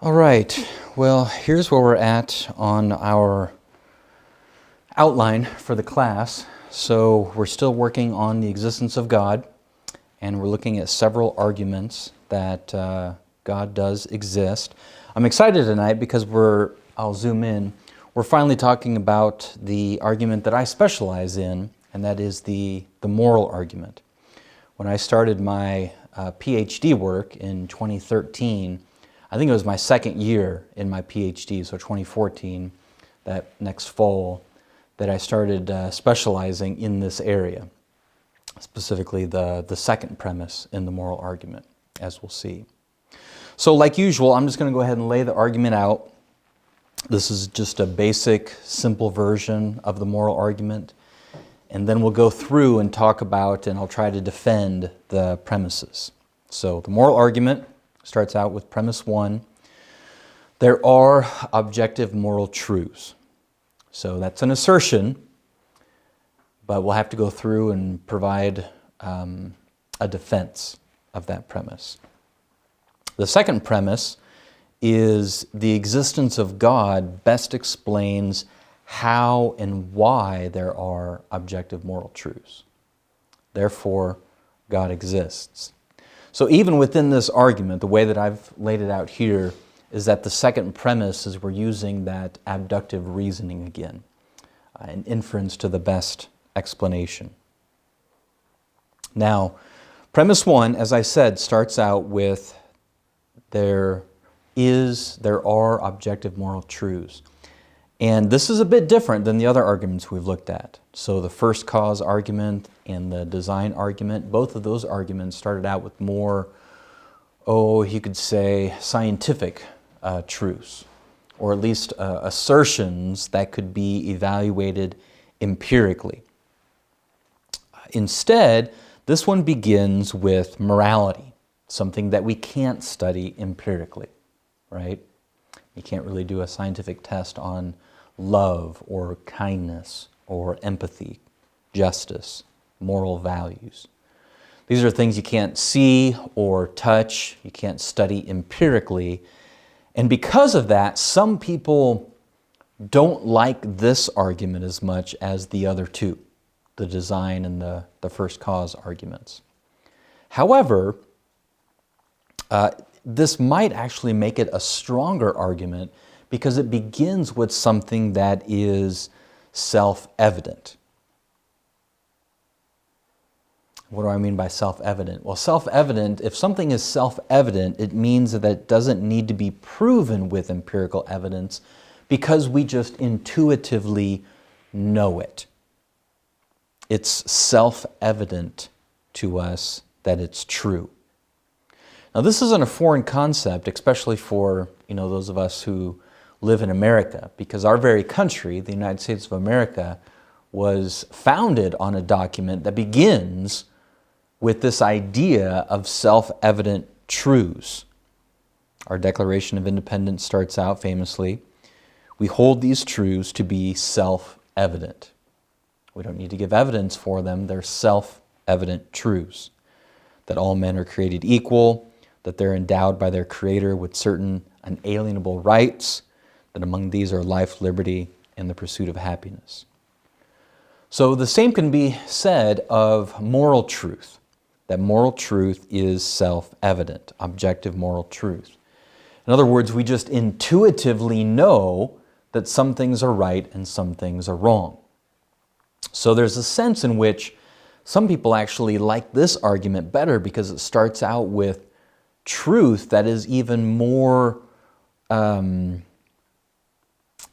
All right, well, here's where we're at on our outline for the class. So we're still working on the existence of God, and we're looking at several arguments that God does exist. I'm excited tonight because I'll zoom in, we're finally talking about the argument that I specialize in, and that is the moral argument. When I started my PhD work in 2013, I think it was my second year in my PhD, so 2014, that next fall, that I started specializing in this area, specifically the second premise in the moral argument, as we'll see. So like usual, I'm just going to go ahead and lay the argument out. This is just a basic, simple version of the moral argument, and then we'll go through and talk about, and I'll try to defend the premises. So the moral argument starts out with premise 1. There are objective moral truths. So that's an assertion, but we'll have to go through and provide a defense of that premise. The second premise is the existence of God best explains how and why there are objective moral truths. Therefore, God exists. So even within this argument, the way that I've laid it out here is that the second premise is we're using that abductive reasoning again, an inference to the best explanation. Now, premise 1, as I said, starts out with there are objective moral truths. And this is a bit different than the other arguments we've looked at. So the first cause argument and the design argument, both of those arguments started out with more, you could say, scientific truths, or at least assertions that could be evaluated empirically. Instead, this one begins with morality, something that we can't study empirically, right? You can't really do a scientific test on love or kindness or empathy, justice, moral values. These are things you can't see or touch, you can't study empirically. And because of that, some people don't like this argument as much as the other two, the design and the first cause arguments. However, this might actually make it a stronger argument because it begins with something that is self-evident. What do I mean by self-evident? Well, self-evident, if something is self-evident, it means that it doesn't need to be proven with empirical evidence because we just intuitively know it. It's self-evident to us that it's true. Now, this isn't a foreign concept, especially for those of us who live in America, because our very country, the United States of America, was founded on a document that begins with this idea of self-evident truths. Our Declaration of Independence starts out famously, we hold these truths to be self-evident. We don't need to give evidence for them, they're self-evident truths. That all men are created equal, that they're endowed by their Creator with certain unalienable rights, that among these are life, liberty, and the pursuit of happiness. So the same can be said of moral truth, that moral truth is self-evident, objective moral truth. In other words, we just intuitively know that some things are right and some things are wrong. So there's a sense in which some people actually like this argument better because it starts out with truth that is even more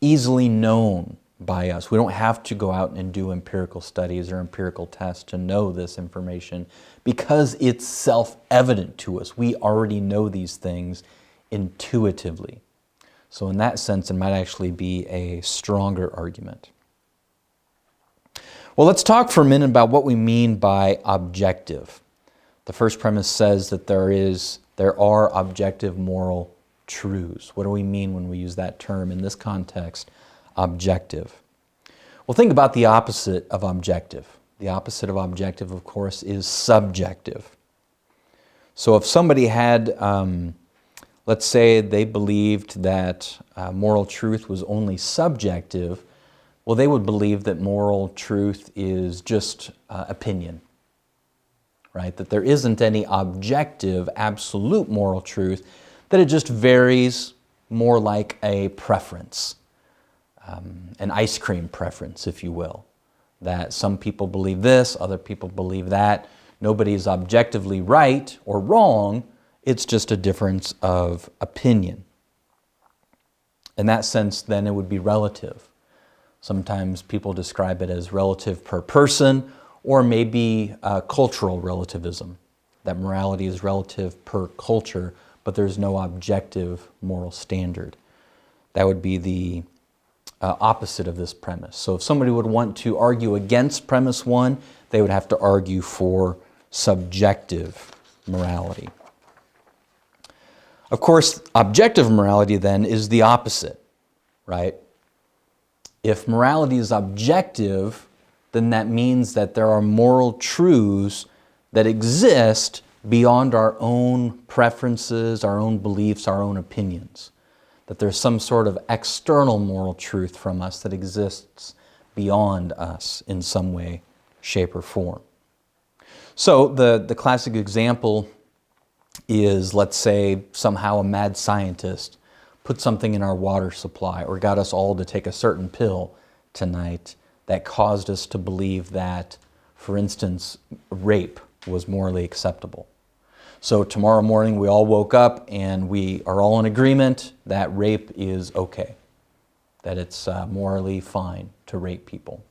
easily known by us. We don't have to go out and do empirical studies or empirical tests to know this information because it's self-evident to us. We already know these things intuitively. So in that sense, it might actually be a stronger argument. Well, let's talk for a minute about what we mean by objective. The first premise says that there are objective moral truths. What do we mean when we use that term in this context, objective? Well, think about the opposite of objective. The opposite of objective, of course, is subjective. So if somebody had, let's say they believed that moral truth was only subjective, well, they would believe that moral truth is just opinion, right? That there isn't any objective, absolute moral truth, that it just varies more like a preference, an ice cream preference, if you will. That some people believe this, other people believe that. Nobody is objectively right or wrong, it's just a difference of opinion. In that sense, then it would be relative. Sometimes people describe it as relative per person, or maybe cultural relativism, that morality is relative per culture, but there's no objective moral standard. That would be the opposite of this premise. So if somebody would want to argue against premise one, they would have to argue for subjective morality. Of course, objective morality then is the opposite, right? If morality is objective, then that means that there are moral truths that exist beyond our own preferences, our own beliefs, our own opinions. That there's some sort of external moral truth from us that exists beyond us in some way, shape, or form. So the classic example is, let's say, somehow a mad scientist put something in our water supply or got us all to take a certain pill tonight that caused us to believe that, for instance, rape was morally acceptable. So tomorrow morning we all woke up and we are all in agreement that rape is okay, that it's morally fine to rape people.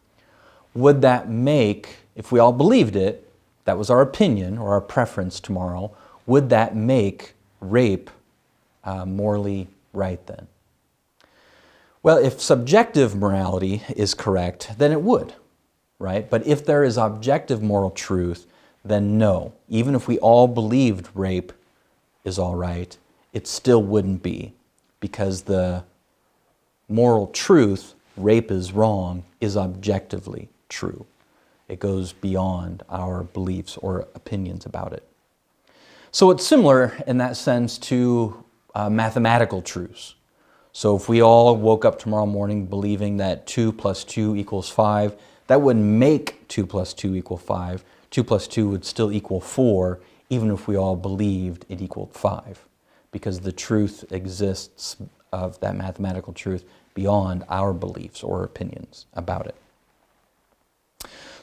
Would that make, if we all believed it, that was our opinion or our preference tomorrow, would that make rape morally right then? Well, if subjective morality is correct, then it would, right? But if there is objective moral truth, then no. Even if we all believed rape is all right, it still wouldn't be, because the moral truth, rape is wrong, is objectively true. It goes beyond our beliefs or opinions about it. So it's similar in that sense to mathematical truths. So if we all woke up tomorrow morning believing that 2 plus 2 equals 5, that wouldn't make 2 plus 2 equal 5. 2 plus 2 would still equal 4, even if we all believed it equaled 5, because the truth exists of that mathematical truth beyond our beliefs or opinions about it.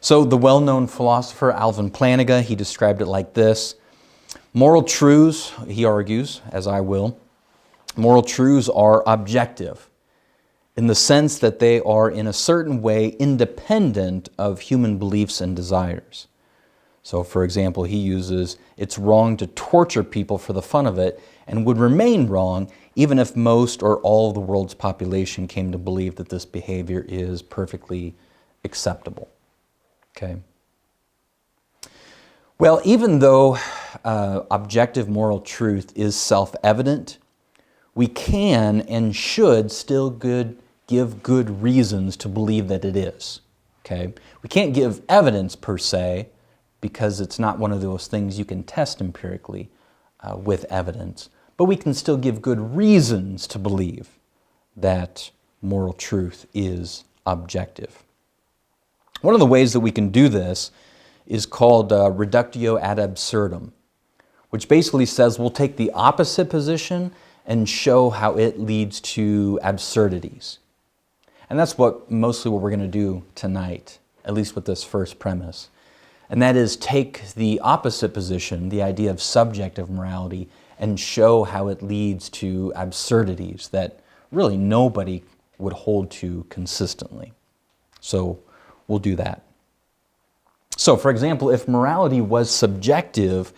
So the well-known philosopher Alvin Plantinga, he described it like this: moral truths, he argues, as I will, moral truths are objective in the sense that they are in a certain way independent of human beliefs and desires. So, for example, he uses, it's wrong to torture people for the fun of it and would remain wrong even if most or all of the world's population came to believe that this behavior is perfectly acceptable. Okay? Well, even though objective moral truth is self-evident, we can and should still give good reasons to believe that it is. Okay? We can't give evidence per se, because it's not one of those things you can test empirically with evidence, but we can still give good reasons to believe that moral truth is objective. One of the ways that we can do this is called reductio ad absurdum, which basically says we'll take the opposite position and show how it leads to absurdities. And that's mostly what we're going to do tonight, at least with this first premise. And that is take the opposite position, the idea of subjective morality, and show how it leads to absurdities that really nobody would hold to consistently. So we'll do that. So, for example, if morality was subjective,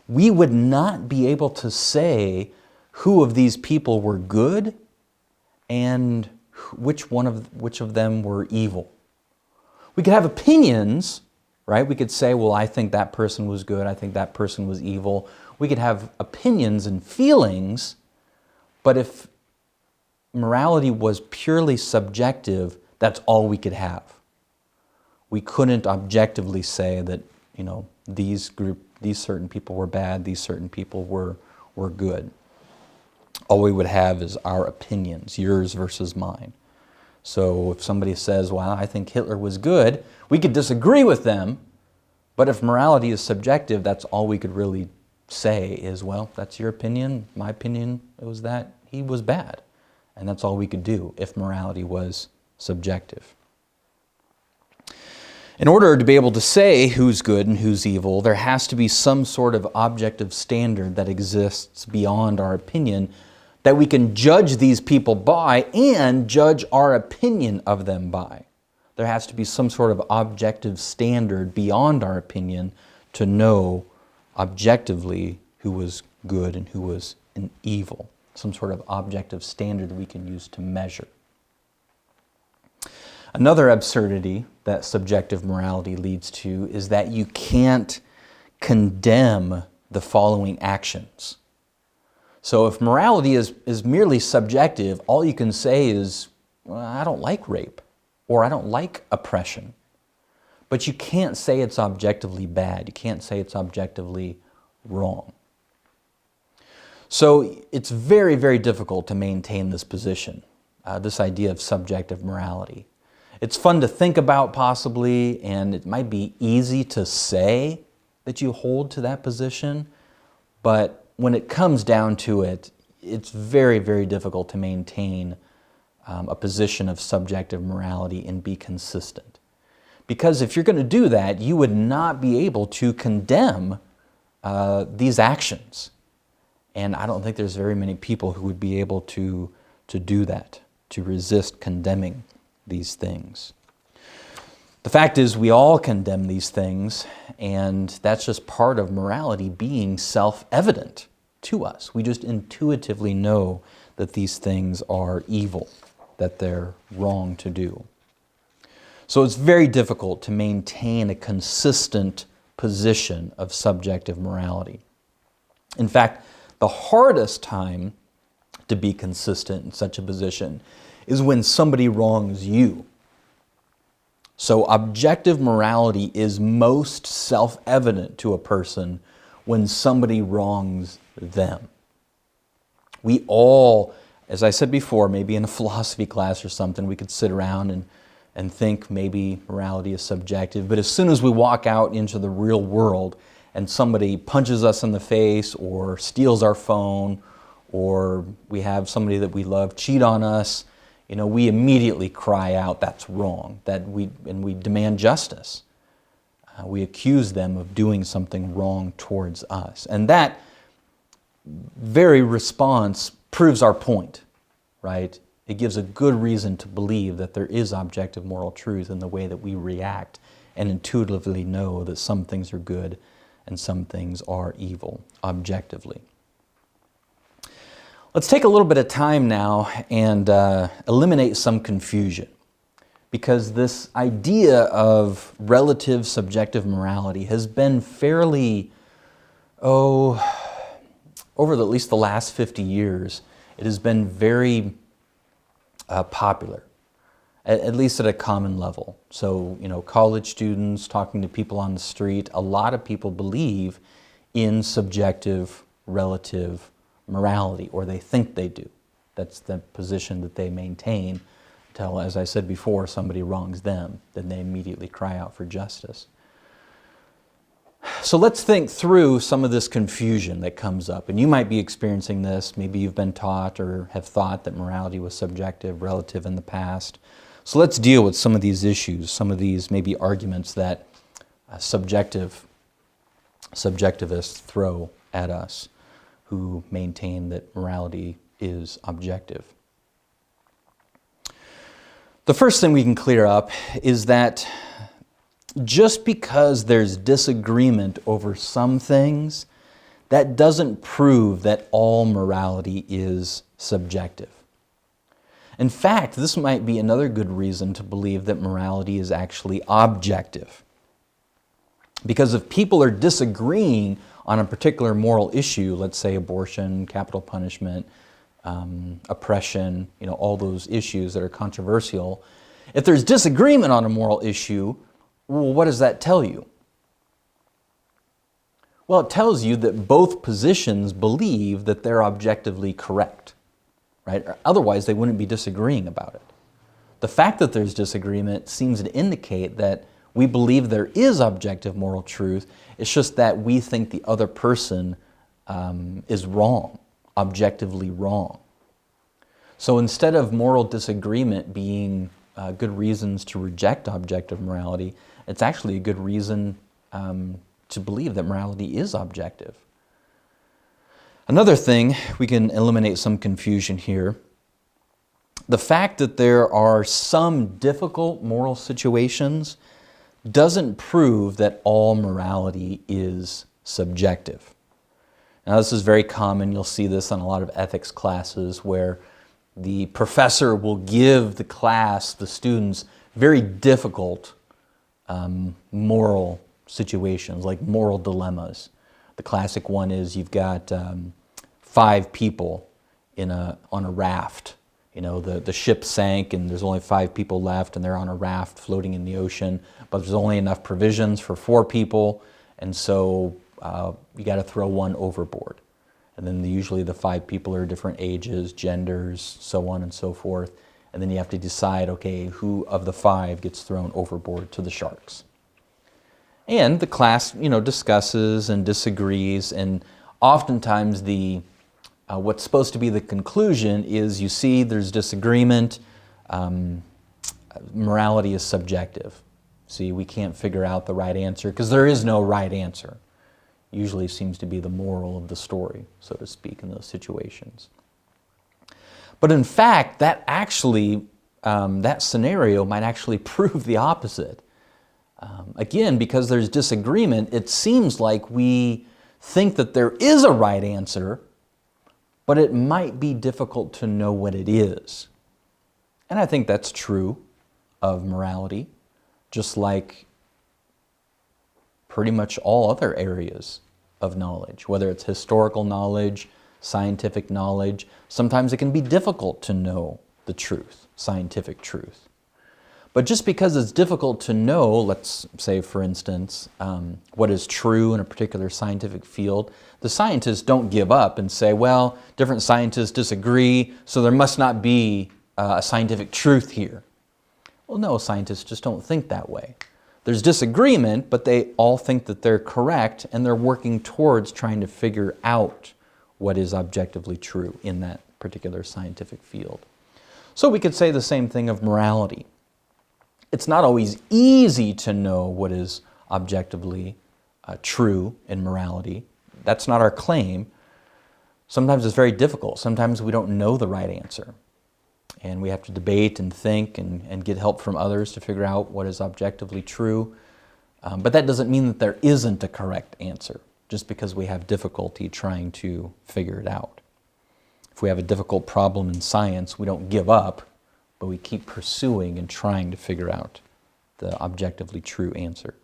we would not be able to say who of these people were good and which of them were evil. We could have opinions, right? We could say, well, I think that person was good, I think that person was evil. We could have opinions and feelings, but if morality was purely subjective, that's all we could have. We couldn't objectively say that, these certain people were bad, these certain people were good. All we would have is our opinions, yours versus mine. So if somebody says, well, I think Hitler was good, we could disagree with them, but if morality is subjective, that's all we could really say is, well, that's your opinion, my opinion, it was that he was bad. And that's all we could do if morality was subjective. In order to be able to say who's good and who's evil, there has to be some sort of objective standard that exists beyond our opinion that we can judge these people by and judge our opinion of them by. There has to be some sort of objective standard beyond our opinion to know objectively who was good and who was evil. Some sort of objective standard that we can use to measure. Another absurdity that subjective morality leads to is that you can't condemn the following actions. So if morality is merely subjective, all you can say is, well, I don't like rape, or I don't like oppression. But you can't say it's objectively bad. You can't say it's objectively wrong. So it's very, very difficult to maintain this position, this idea of subjective morality. It's fun to think about possibly, and it might be easy to say that you hold to that position, but when it comes down to it, it's very, very difficult to maintain a position of subjective morality and be consistent. Because if you're going to do that, you would not be able to condemn these actions. And I don't think there's very many people who would be able to do that, to resist condemning these things. The fact is, we all condemn these things, and that's just part of morality being self-evident to us. We just intuitively know that these things are evil, that they're wrong to do. So it's very difficult to maintain a consistent position of subjective morality. In fact, the hardest time to be consistent in such a position is when somebody wrongs you. So objective morality is most self-evident to a person when somebody wrongs them. We all, as I said before, maybe in a philosophy class or something, we could sit around and think maybe morality is subjective, but as soon as we walk out into the real world and somebody punches us in the face or steals our phone, or we have somebody that we love cheat on us, we immediately cry out, that's wrong, and we demand justice. We accuse them of doing something wrong towards us. And that very response proves our point, right? It gives a good reason to believe that there is objective moral truth in the way that we react and intuitively know that some things are good and some things are evil, objectively. Let's take a little bit of time now and eliminate some confusion, because this idea of relative subjective morality has been fairly, over at least the last 50 years, it has been very popular, at least at a common level. So, college students, talking to people on the street, a lot of people believe in subjective relative morality, or they think they do. That's the position that they maintain until, as I said before, somebody wrongs them, then they immediately cry out for justice. So let's think through some of this confusion that comes up. And you might be experiencing this. Maybe you've been taught or have thought that morality was subjective, relative in the past. So let's deal with some of these issues, some of these maybe arguments that subjectivists throw at us who maintain that morality is objective. The first thing we can clear up is that just because there's disagreement over some things, that doesn't prove that all morality is subjective. In fact, this might be another good reason to believe that morality is actually objective. Because if people are disagreeing on a particular moral issue, let's say abortion, capital punishment, oppression, all those issues that are controversial, if there's disagreement on a moral issue, well, what does that tell you? Well, it tells you that both positions believe that they're objectively correct, right? Otherwise, they wouldn't be disagreeing about it. The fact that there's disagreement seems to indicate that we believe there is objective moral truth. It's just that we think the other person is wrong, objectively wrong. So instead of moral disagreement being good reasons to reject objective morality, it's actually a good reason to believe that morality is objective. Another thing, we can eliminate some confusion here. The fact that there are some difficult moral situations doesn't prove that all morality is subjective. Now, this is very common. You'll see this on a lot of ethics classes where the professor will give the class, the students, very difficult moral situations, like moral dilemmas. The classic one is you've got 5 people on a raft. You know, the ship sank and there's only 5 people left and they're on a raft floating in the ocean, but there's only enough provisions for 4 people, and so you got to throw one overboard. And then usually the 5 people are different ages, genders, so on and so forth. And then you have to decide, okay, who of the 5 gets thrown overboard to the sharks. And the class, discusses and disagrees, and oftentimes what's supposed to be the conclusion is you see there's disagreement, morality is subjective. See, we can't figure out the right answer because there is no right answer. Usually seems to be the moral of the story, so to speak, in those situations. But in fact, that scenario might actually prove the opposite. Again, because there's disagreement, it seems like we think that there is a right answer, but it might be difficult to know what it is. And I think that's true of morality, just like pretty much all other areas of knowledge, whether it's historical knowledge, scientific knowledge. Sometimes it can be difficult to know the truth, scientific truth. But just because it's difficult to know, let's say, for instance, what is true in a particular scientific field, the scientists don't give up and say, well, different scientists disagree, so there must not be a scientific truth here. Well, no, scientists just don't think that way. There's disagreement, but they all think that they're correct, and they're working towards trying to figure out what is objectively true in that particular scientific field. So we could say the same thing of morality. It's not always easy to know what is objectively true in morality. That's not our claim. Sometimes it's very difficult. Sometimes we don't know the right answer. And we have to debate and think and get help from others to figure out what is objectively true. But that doesn't mean that there isn't a correct answer, just because we have difficulty trying to figure it out. If we have a difficult problem in science, we don't give up, but we keep pursuing and trying to figure out the objectively true answer.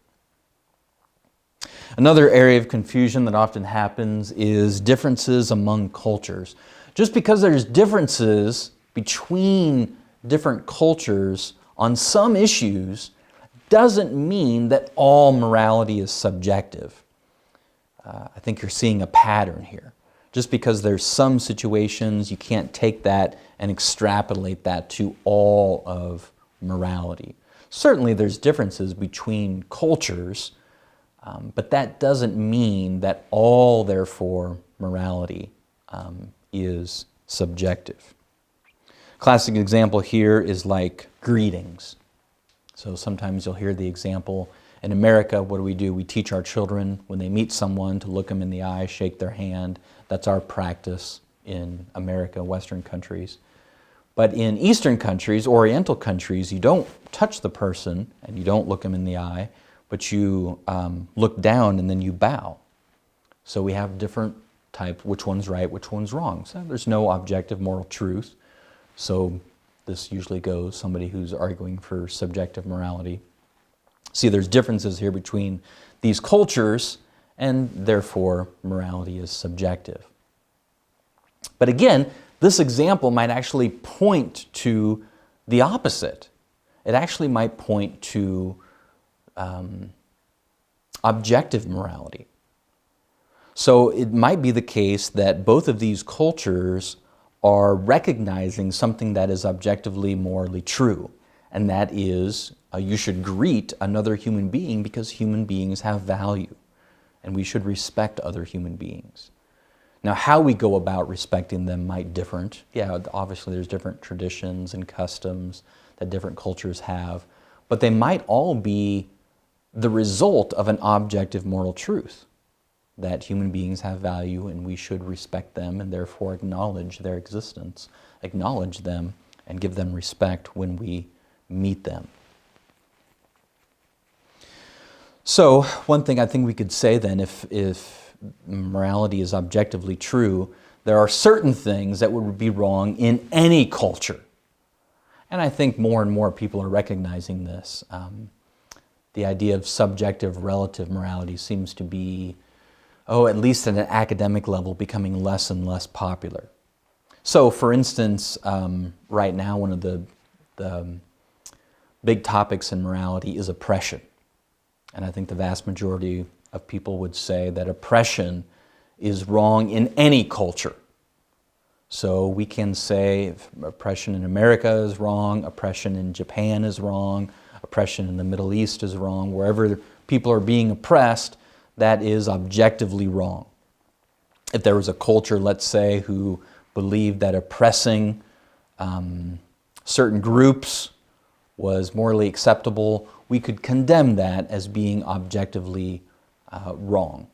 Another area of confusion that often happens is differences among cultures. Just because there's differences between different cultures on some issues doesn't mean that all morality is subjective. I think you're seeing a pattern here. Just because there's some situations, you can't take that and extrapolate that to all of morality. Certainly there's differences between cultures, but that doesn't mean that all, therefore, morality is subjective. Classic example here is like greetings. So sometimes you'll hear the example, in America, what do? We teach our children when they meet someone to look them in the eye, shake their hand. That's our practice in America, Western countries. But in Eastern countries, Oriental countries, you don't touch the person and you don't look them in the eye, but you look down and then you bow. So we have different types, which one's right, which one's wrong. So there's no objective moral truth. So this usually goes somebody who's arguing for subjective morality. See, there's differences here between these cultures, and therefore morality is subjective. But again, this example might actually point to the opposite. It actually might point to objective morality. So it might be the case that both of these cultures are recognizing something that is objectively morally true, and that is you should greet another human being because human beings have value, and we should respect other human beings. Now, how we go about respecting them might differ. Yeah, obviously there's different traditions and customs that different cultures have, but they might all be the result of an objective moral truth, that human beings have value and we should respect them and therefore acknowledge their existence, acknowledge them, and give them respect when we meet them. So, one thing I think we could say then, if morality is objectively true, there are certain things that would be wrong in any culture. And I think more and more people are recognizing this. The idea of subjective relative morality seems to be, at least at an academic level, becoming less and less popular. So, for instance, right now one of the big topics in morality is oppression. And I think the vast majority of people would say that oppression is wrong in any culture. So we can say oppression in America is wrong, oppression in Japan is wrong, oppression in the Middle East is wrong. Wherever people are being oppressed, that is objectively wrong. If there was a culture, let's say, who believed that oppressing certain groups was morally acceptable, we could condemn that as being objectively wrong.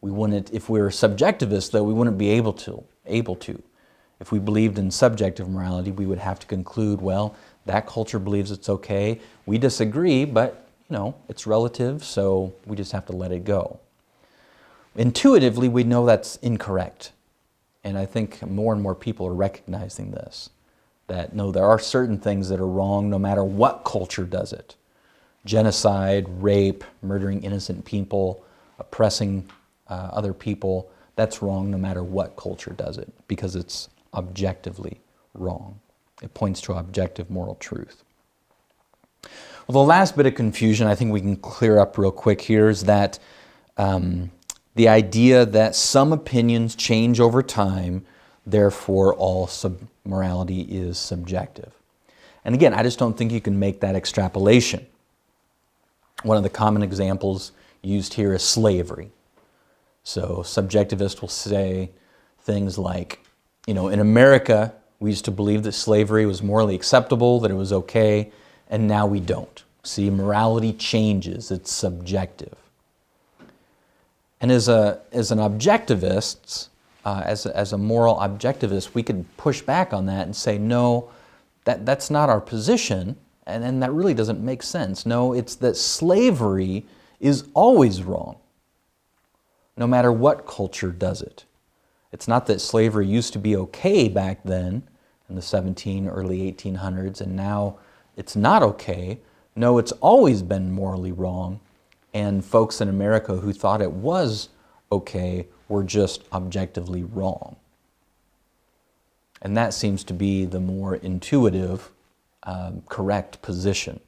We wouldn't, if we were subjectivists, though, we wouldn't be able to. If we believed in subjective morality, we would have to conclude, well, that culture believes it's okay. We disagree, but it's relative, so we just have to let it go. Intuitively, we know that's incorrect. And I think more and more people are recognizing this. That no, there are certain things that are wrong no matter what culture does it. Genocide, rape, murdering innocent people, oppressing other people, that's wrong no matter what culture does it, because it's objectively wrong. It points to objective moral truth. Well, the last bit of confusion I think we can clear up real quick here is that the idea that some opinions change over time, therefore all morality is subjective. And again, I just don't think you can make that extrapolation. One of the common examples used here is slavery. So subjectivists will say things like, in America, we used to believe that slavery was morally acceptable, that it was okay, and now we don't. See, morality changes, it's subjective. And as an objectivist, as a moral objectivist, we could push back on that and say, no, that's not our position, and that really doesn't make sense. No, it's that slavery is always wrong, no matter what culture does it. It's not that slavery used to be okay back then, in the early 1800s, and now it's not okay. No, it's always been morally wrong, and folks in America who thought it was okay were just objectively wrong. And that seems to be the more intuitive, correct position.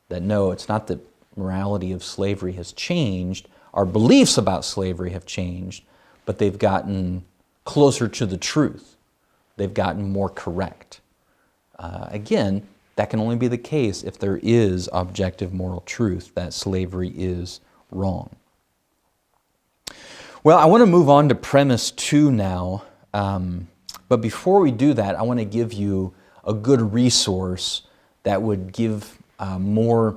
That no, it's not that morality of slavery has changed, our beliefs about slavery have changed, but they've gotten closer to the truth. They've gotten more correct. Again, that can only be the case if there is objective moral truth that slavery is wrong. Well, I want to move on to premise 2 now, but before we do that, I want to give you a good resource that would give more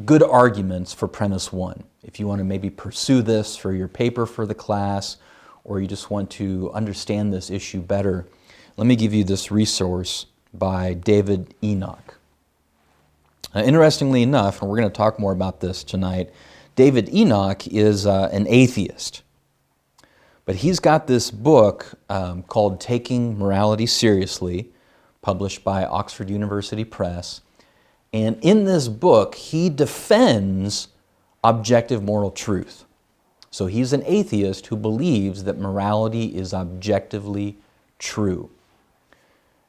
good arguments for premise 1. If you want to maybe pursue this for your paper for the class, or you just want to understand this issue better, let me give you this resource by David Enoch. Interestingly enough, and we're going to talk more about this tonight, David Enoch is an atheist. But he's got this book called Taking Morality Seriously, published by Oxford University Press. And in this book, he defends objective moral truth. So he's an atheist who believes that morality is objectively true.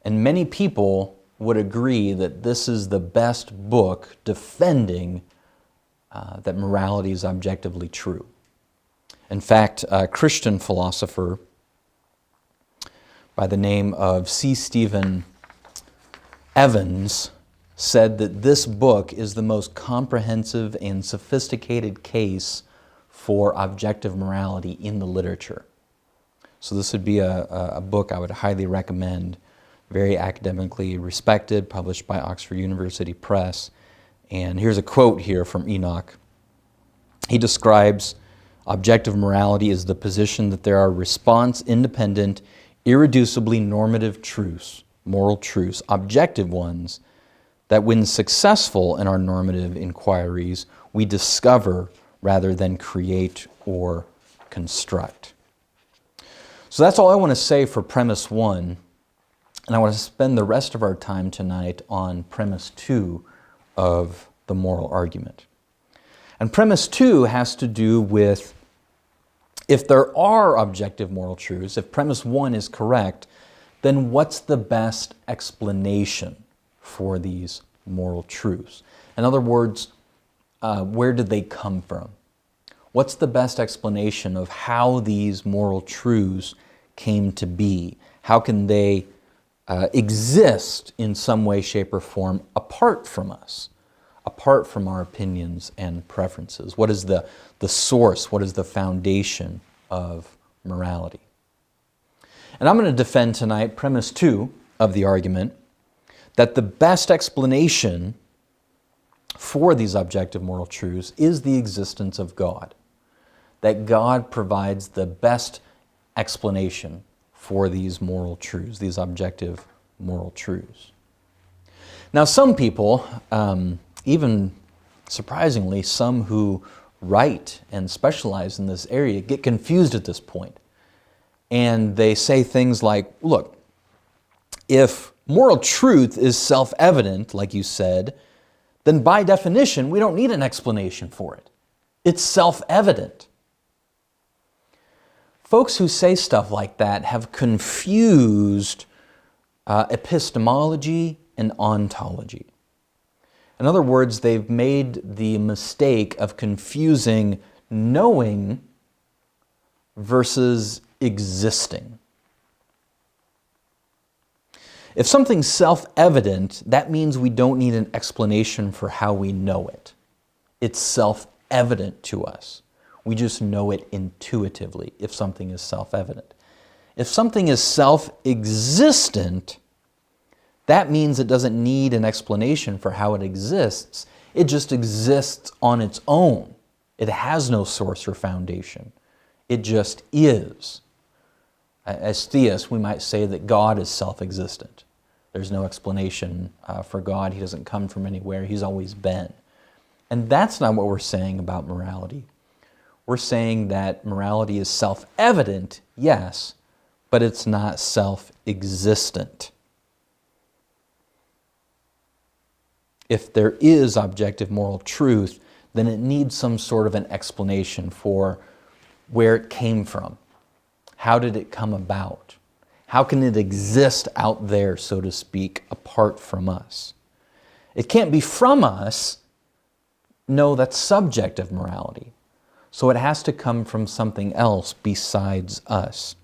And many people would agree that this is the best book defending that morality is objectively true. In fact, a Christian philosopher by the name of C. Stephen Evans said that this book is the most comprehensive and sophisticated case for objective morality in the literature. So this would be a book I would highly recommend, very academically respected, published by Oxford University Press. And here's a quote here from Enoch. He describes objective morality as the position that there are response-independent, irreducibly normative truths, moral truths, objective ones, that when successful in our normative inquiries, we discover rather than create or construct. So that's all I want to say for premise 1, and I want to spend the rest of our time tonight on premise 2 of the moral argument. And premise 2 has to do with, if there are objective moral truths, if premise 1 is correct, then what's the best explanation for these moral truths? In other words, where did they come from? What's the best explanation of how these moral truths came to be? How can they exist in some way, shape, or form apart from us, apart from our opinions and preferences? What is the source? What is the foundation of morality? And I'm going to defend tonight premise 2 of the argument, that the best explanation for these objective moral truths is the existence of God. That God provides the best explanation for these moral truths, these objective moral truths. Now, some people, even surprisingly, some who write and specialize in this area, get confused at this point. And they say things like, look, if moral truth is self-evident, like you said, then by definition, we don't need an explanation for it. It's self-evident. Folks who say stuff like that have confused epistemology and ontology. In other words, they've made the mistake of confusing knowing versus existing. If something's self-evident, that means we don't need an explanation for how we know it. It's self-evident to us. We just know it intuitively if something is self-evident. If something is self-existent, that means it doesn't need an explanation for how it exists. It just exists on its own. It has no source or foundation. It just is. As theists, we might say that God is self-existent. There's no explanation for God. He doesn't come from anywhere. He's always been. And that's not what we're saying about morality. We're saying that morality is self-evident, yes, but it's not self-existent. If there is objective moral truth, then it needs some sort of an explanation for where it came from. How did it come about? How can it exist out there, so to speak, apart from us? It can't be from us. No, that's subjective morality. So it has to come from something else besides us.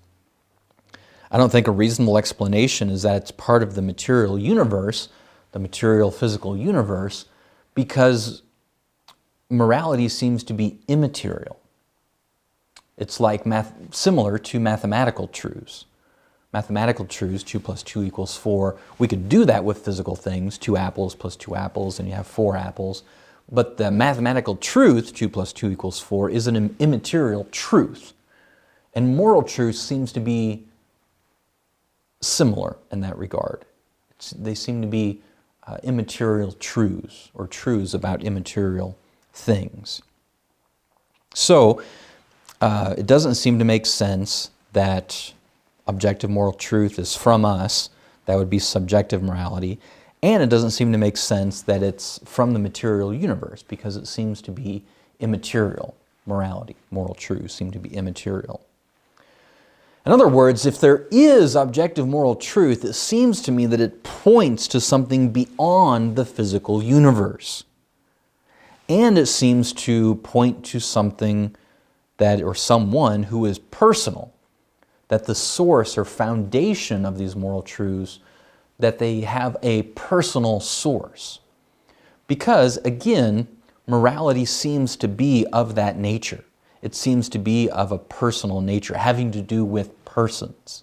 I don't think a reasonable explanation is that it's part of the material universe, the material physical universe, because morality seems to be immaterial. It's like similar to mathematical truths. Mathematical truths, 2 plus 2 equals 4. We could do that with physical things, 2 apples plus 2 apples, and you have 4 apples. But the mathematical truth, 2 plus 2 equals 4, is an immaterial truth. And moral truth seems to be similar in that regard. They seem to be immaterial truths, or truths about immaterial things. So, it doesn't seem to make sense that objective moral truth is from us. That would be subjective morality. And it doesn't seem to make sense that it's from the material universe, because it seems to be immaterial. Morality, moral truths seem to be immaterial. In other words, if there is objective moral truth, it seems to me that it points to something beyond the physical universe. And it seems to point to something or someone who is personal, that the source or foundation of these moral truths, that they have a personal source. Because, again, morality seems to be of that nature. It seems to be of a personal nature, having to do with persons.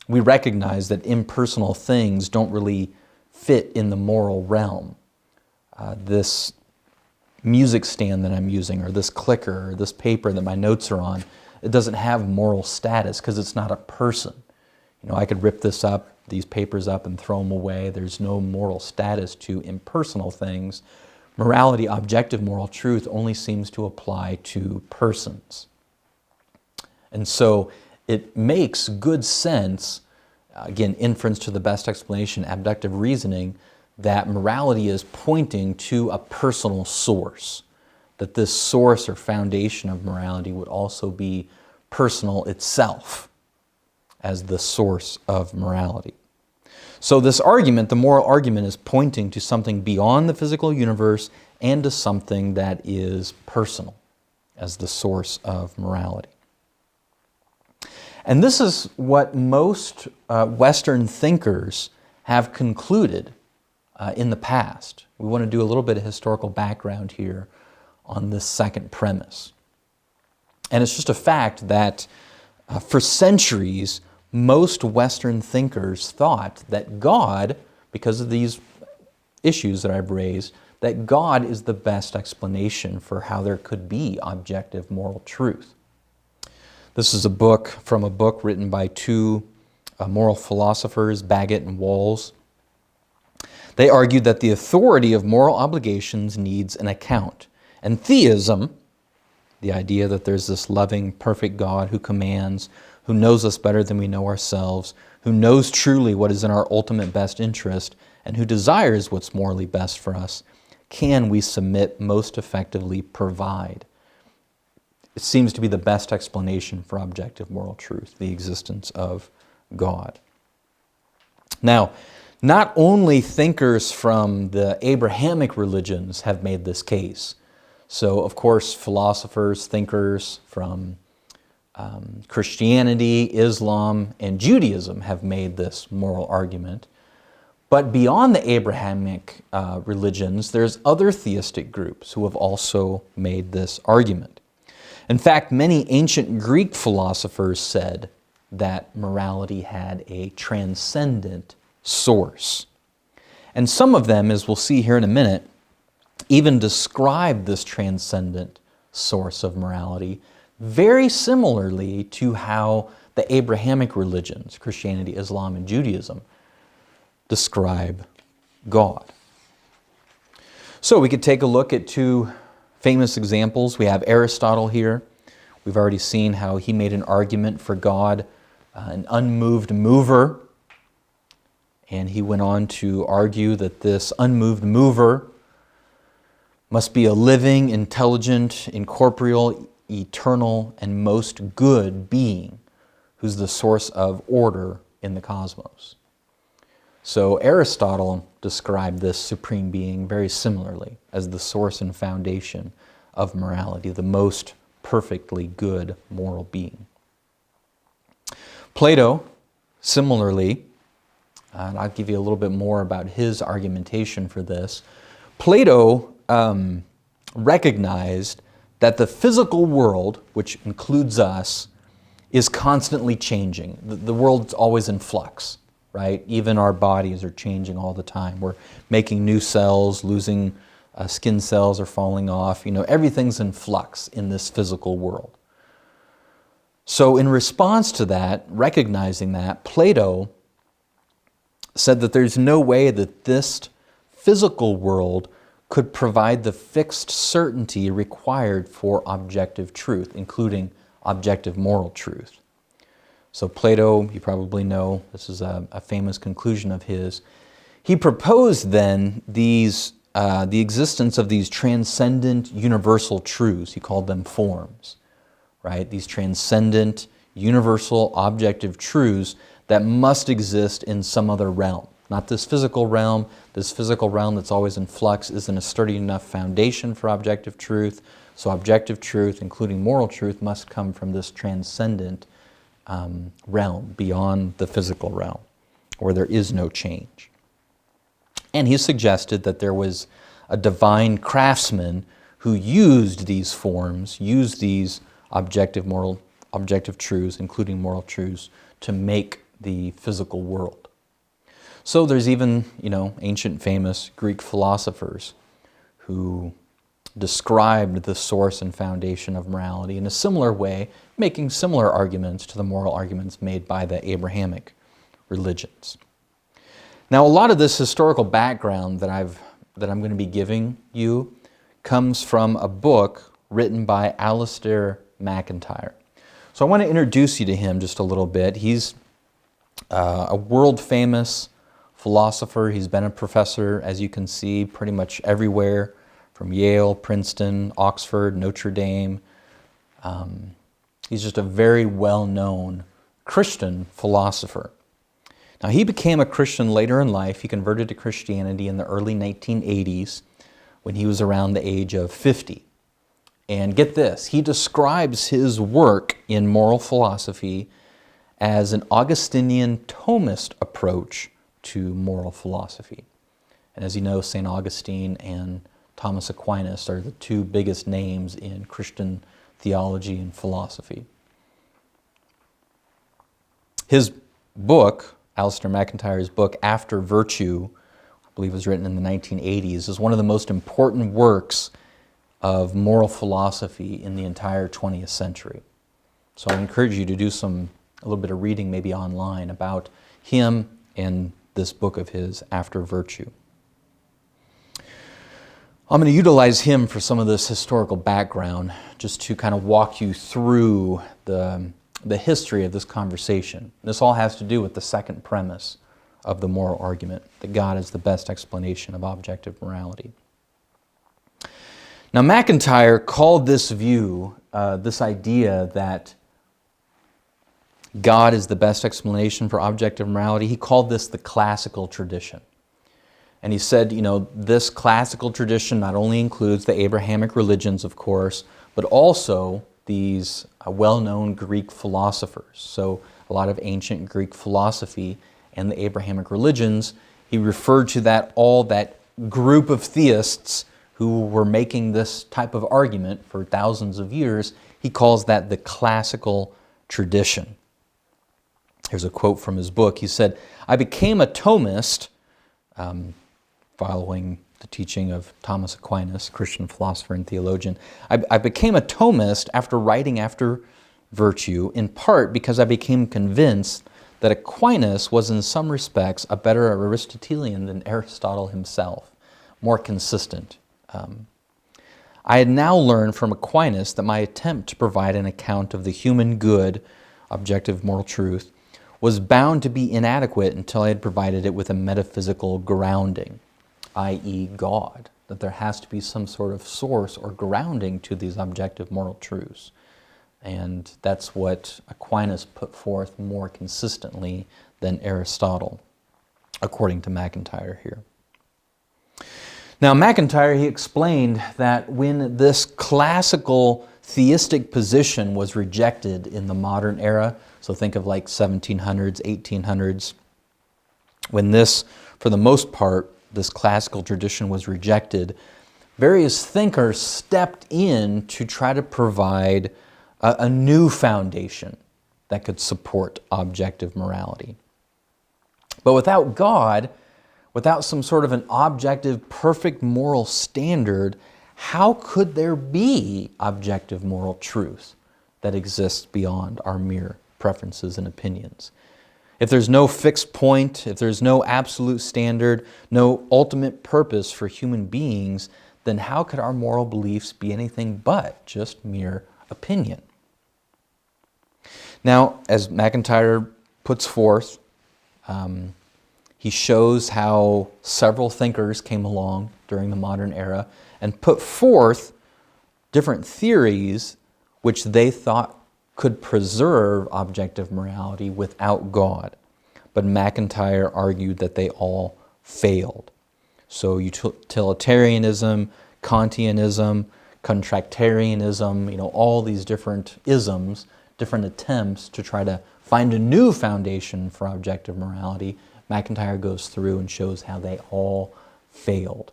We recognize that impersonal things don't really fit in the moral realm. This music stand that I'm using, or this clicker, or this paper that my notes are on, it doesn't have moral status because it's not a person. I could rip these papers up and throw them away. There's no moral status to impersonal things. Morality, objective moral truth, only seems to apply to persons. And so it makes good sense, again, inference to the best explanation, abductive reasoning, that morality is pointing to a personal source, that this source or foundation of morality would also be personal itself as the source of morality. So this argument, the moral argument, is pointing to something beyond the physical universe and to something that is personal as the source of morality. And this is what most Western thinkers have concluded in the past. We want to do a little bit of historical background here on this second premise. And it's just a fact that for centuries, most Western thinkers thought that God, because of these issues that I've raised, that God is the best explanation for how there could be objective moral truth. This is a book written by two moral philosophers, Bagot and Walls. They argued that the authority of moral obligations needs an account. And theism, the idea that there's this loving, perfect God who commands, who knows us better than we know ourselves, who knows truly what is in our ultimate best interest, and who desires what's morally best for us, can, we submit, most effectively provide. It seems to be the best explanation for objective moral truth, the existence of God. Now, not only thinkers from the Abrahamic religions have made this case. So, of course, philosophers, thinkers from Christianity, Islam, and Judaism have made this moral argument. But beyond the Abrahamic religions, there's other theistic groups who have also made this argument. In fact, many ancient Greek philosophers said that morality had a transcendent source. And some of them, as we'll see here in a minute, even describe this transcendent source of morality very similarly to how the Abrahamic religions, Christianity, Islam, and Judaism, describe God. So we could take a look at two famous examples. We have Aristotle here. We've already seen how he made an argument for God, an unmoved mover. And he went on to argue that this unmoved mover must be a living, intelligent, incorporeal, eternal, and most good being who's the source of order in the cosmos. So Aristotle described this supreme being very similarly as the source and foundation of morality, the most perfectly good moral being. Plato, similarly, and I'll give you a little bit more about his argumentation for this. Plato recognized that the physical world, which includes us, is constantly changing. The world's always in flux, right? Even our bodies are changing all the time. We're making new cells, losing skin cells are falling off. Everything's in flux in this physical world. So in response to that, recognizing that, Plato said that there's no way that this physical world could provide the fixed certainty required for objective truth, including objective moral truth. So Plato, you probably know, this is a famous conclusion of his. He proposed then the existence of these transcendent universal truths. He called them forms, right? These transcendent, universal, objective truths that must exist in some other realm. Not this physical realm. This physical realm that's always in flux isn't a sturdy enough foundation for objective truth. So objective truth, including moral truth, must come from this transcendent realm, beyond the physical realm, where there is no change. And he suggested that there was a divine craftsman who used these forms, used these objective truths, including moral truths, to make the physical world. So there's even, ancient famous Greek philosophers who described the source and foundation of morality in a similar way, making similar arguments to the moral arguments made by the Abrahamic religions. Now, a lot of this historical background that I'm going to be giving you comes from a book written by Alasdair MacIntyre. So I want to introduce you to him just a little bit. He's a world-famous philosopher. He's been a professor, as you can see, pretty much everywhere, from Yale, Princeton, Oxford, Notre Dame. He's just a very well-known Christian philosopher. Now, he became a Christian later in life. He converted to Christianity in the early 1980s when he was around the age of 50. And get this, he describes his work in moral philosophy as an Augustinian Thomist approach to moral philosophy. And as you know, St. Augustine and Thomas Aquinas are the two biggest names in Christian theology and philosophy. His book, Alasdair MacIntyre's book, After Virtue, I believe was written in the 1980s, is one of the most important works of moral philosophy in the entire 20th century. So I encourage you to do a little bit of reading maybe online about him and this book of his, After Virtue. I'm going to utilize him for some of this historical background, just to kind of walk you through the history of this conversation. This all has to do with the second premise of the moral argument, that God is the best explanation of objective morality. Now, MacIntyre called this view, this idea that God is the best explanation for objective morality, he called this the classical tradition. And he said, this classical tradition not only includes the Abrahamic religions, of course, but also these well-known Greek philosophers. So a lot of ancient Greek philosophy and the Abrahamic religions, he referred to that group of theists who were making this type of argument for thousands of years. He calls that the classical tradition. Here's a quote from his book. He said, "I became a Thomist," following the teaching of Thomas Aquinas, Christian philosopher and theologian. I became a Thomist after writing After Virtue, in part because I became convinced that Aquinas was in some respects a better Aristotelian than Aristotle himself, more consistent. I had now learned from Aquinas that my attempt to provide an account of the human good, objective moral truth, was bound to be inadequate until I had provided it with a metaphysical grounding, i.e. God, that there has to be some sort of source or grounding to these objective moral truths. And that's what Aquinas put forth more consistently than Aristotle, according to MacIntyre here. Now, MacIntyre, he explained that when this classical theistic position was rejected in the modern era, so think of like 1700s, 1800s, when this, for the most part, this classical tradition was rejected, various thinkers stepped in to try to provide a new foundation that could support objective morality. But without God, without some sort of an objective, perfect moral standard, how could there be objective moral truth that exists beyond our mere preferences and opinions? If there's no fixed point, if there's no absolute standard, no ultimate purpose for human beings, then how could our moral beliefs be anything but just mere opinion? Now, as MacIntyre puts forth, he shows how several thinkers came along during the modern era and put forth different theories which they thought could preserve objective morality without God. But MacIntyre argued that they all failed. So utilitarianism, Kantianism, contractarianism, all these different isms, different attempts to try to find a new foundation for objective morality. MacIntyre goes through and shows how they all failed.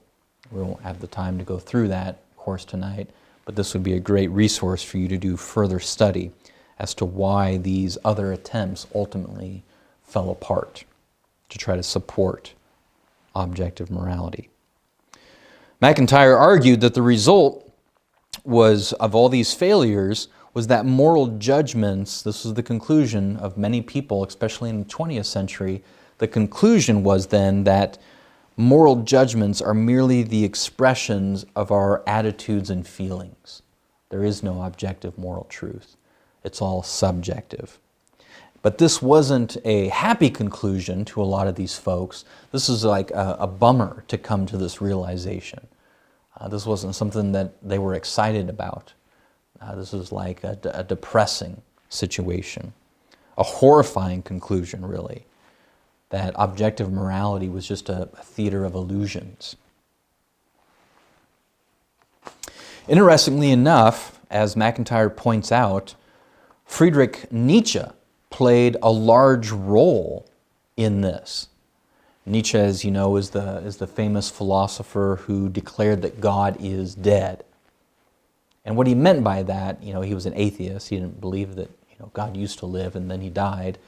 We won't have the time to go through that, of course, tonight, but this would be a great resource for you to do further study as to why these other attempts ultimately fell apart to try to support objective morality. MacIntyre argued that the result of all these failures was that moral judgments, this was the conclusion of many people, especially in the 20th century, the conclusion was then that moral judgments are merely the expressions of our attitudes and feelings. There is no objective moral truth. It's all subjective. But this wasn't a happy conclusion to a lot of these folks. This is like a bummer to come to this realization. This wasn't something that they were excited about. This was like a depressing situation, a horrifying conclusion, really, that objective morality was just a theater of illusions. Interestingly enough, as MacIntyre points out, Friedrich Nietzsche played a large role in this. Nietzsche, as you know, is the famous philosopher who declared that God is dead. And what he meant by that, he was an atheist. He didn't believe that God used to live and then he died.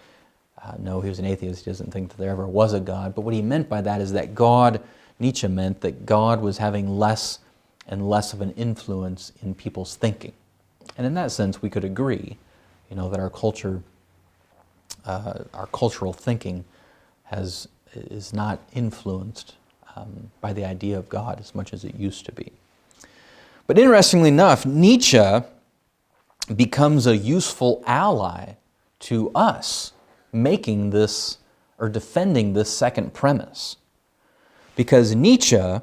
No, he was an atheist. He doesn't think that there ever was a God. But what he meant by that is that Nietzsche meant that God was having less and less of an influence in people's thinking. And in that sense, we could agree, that our culture, our cultural thinking is not influenced by the idea of God as much as it used to be. But interestingly enough, Nietzsche becomes a useful ally to us making this or defending this second premise, because Nietzsche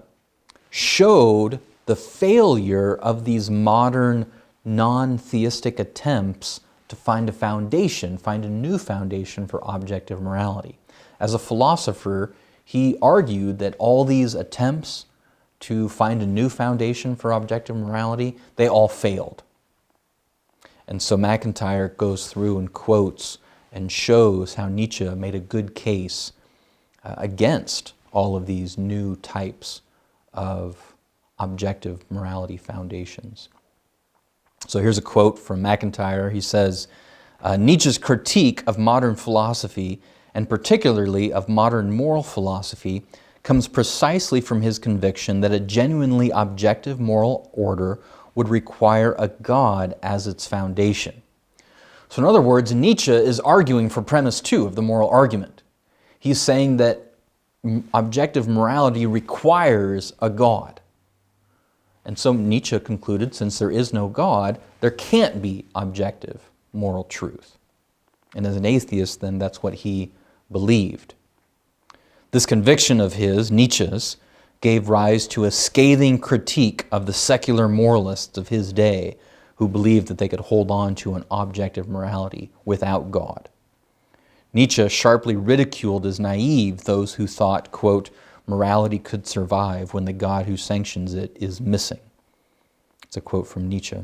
showed the failure of these modern non-theistic attempts to find a new foundation for objective morality. As a philosopher, he argued that all these attempts to find a new foundation for objective morality, they all failed. And so MacIntyre goes through and quotes and shows how Nietzsche made a good case against all of these new types of objective morality foundations. So here's a quote from MacIntyre. He says, Nietzsche's critique of modern philosophy, and particularly of modern moral philosophy, comes precisely from his conviction that a genuinely objective moral order would require a God as its foundation. So in other words, Nietzsche is arguing for premise 2 of the moral argument. He's saying that objective morality requires a God. And so Nietzsche concluded, since there is no God, there can't be objective moral truth. And as an atheist, then that's what he believed. This conviction of his, Nietzsche's, gave rise to a scathing critique of the secular moralists of his day who believed that they could hold on to an objective morality without God. Nietzsche sharply ridiculed as naive those who thought, quote, morality could survive when the God who sanctions it is missing. It's a quote from Nietzsche.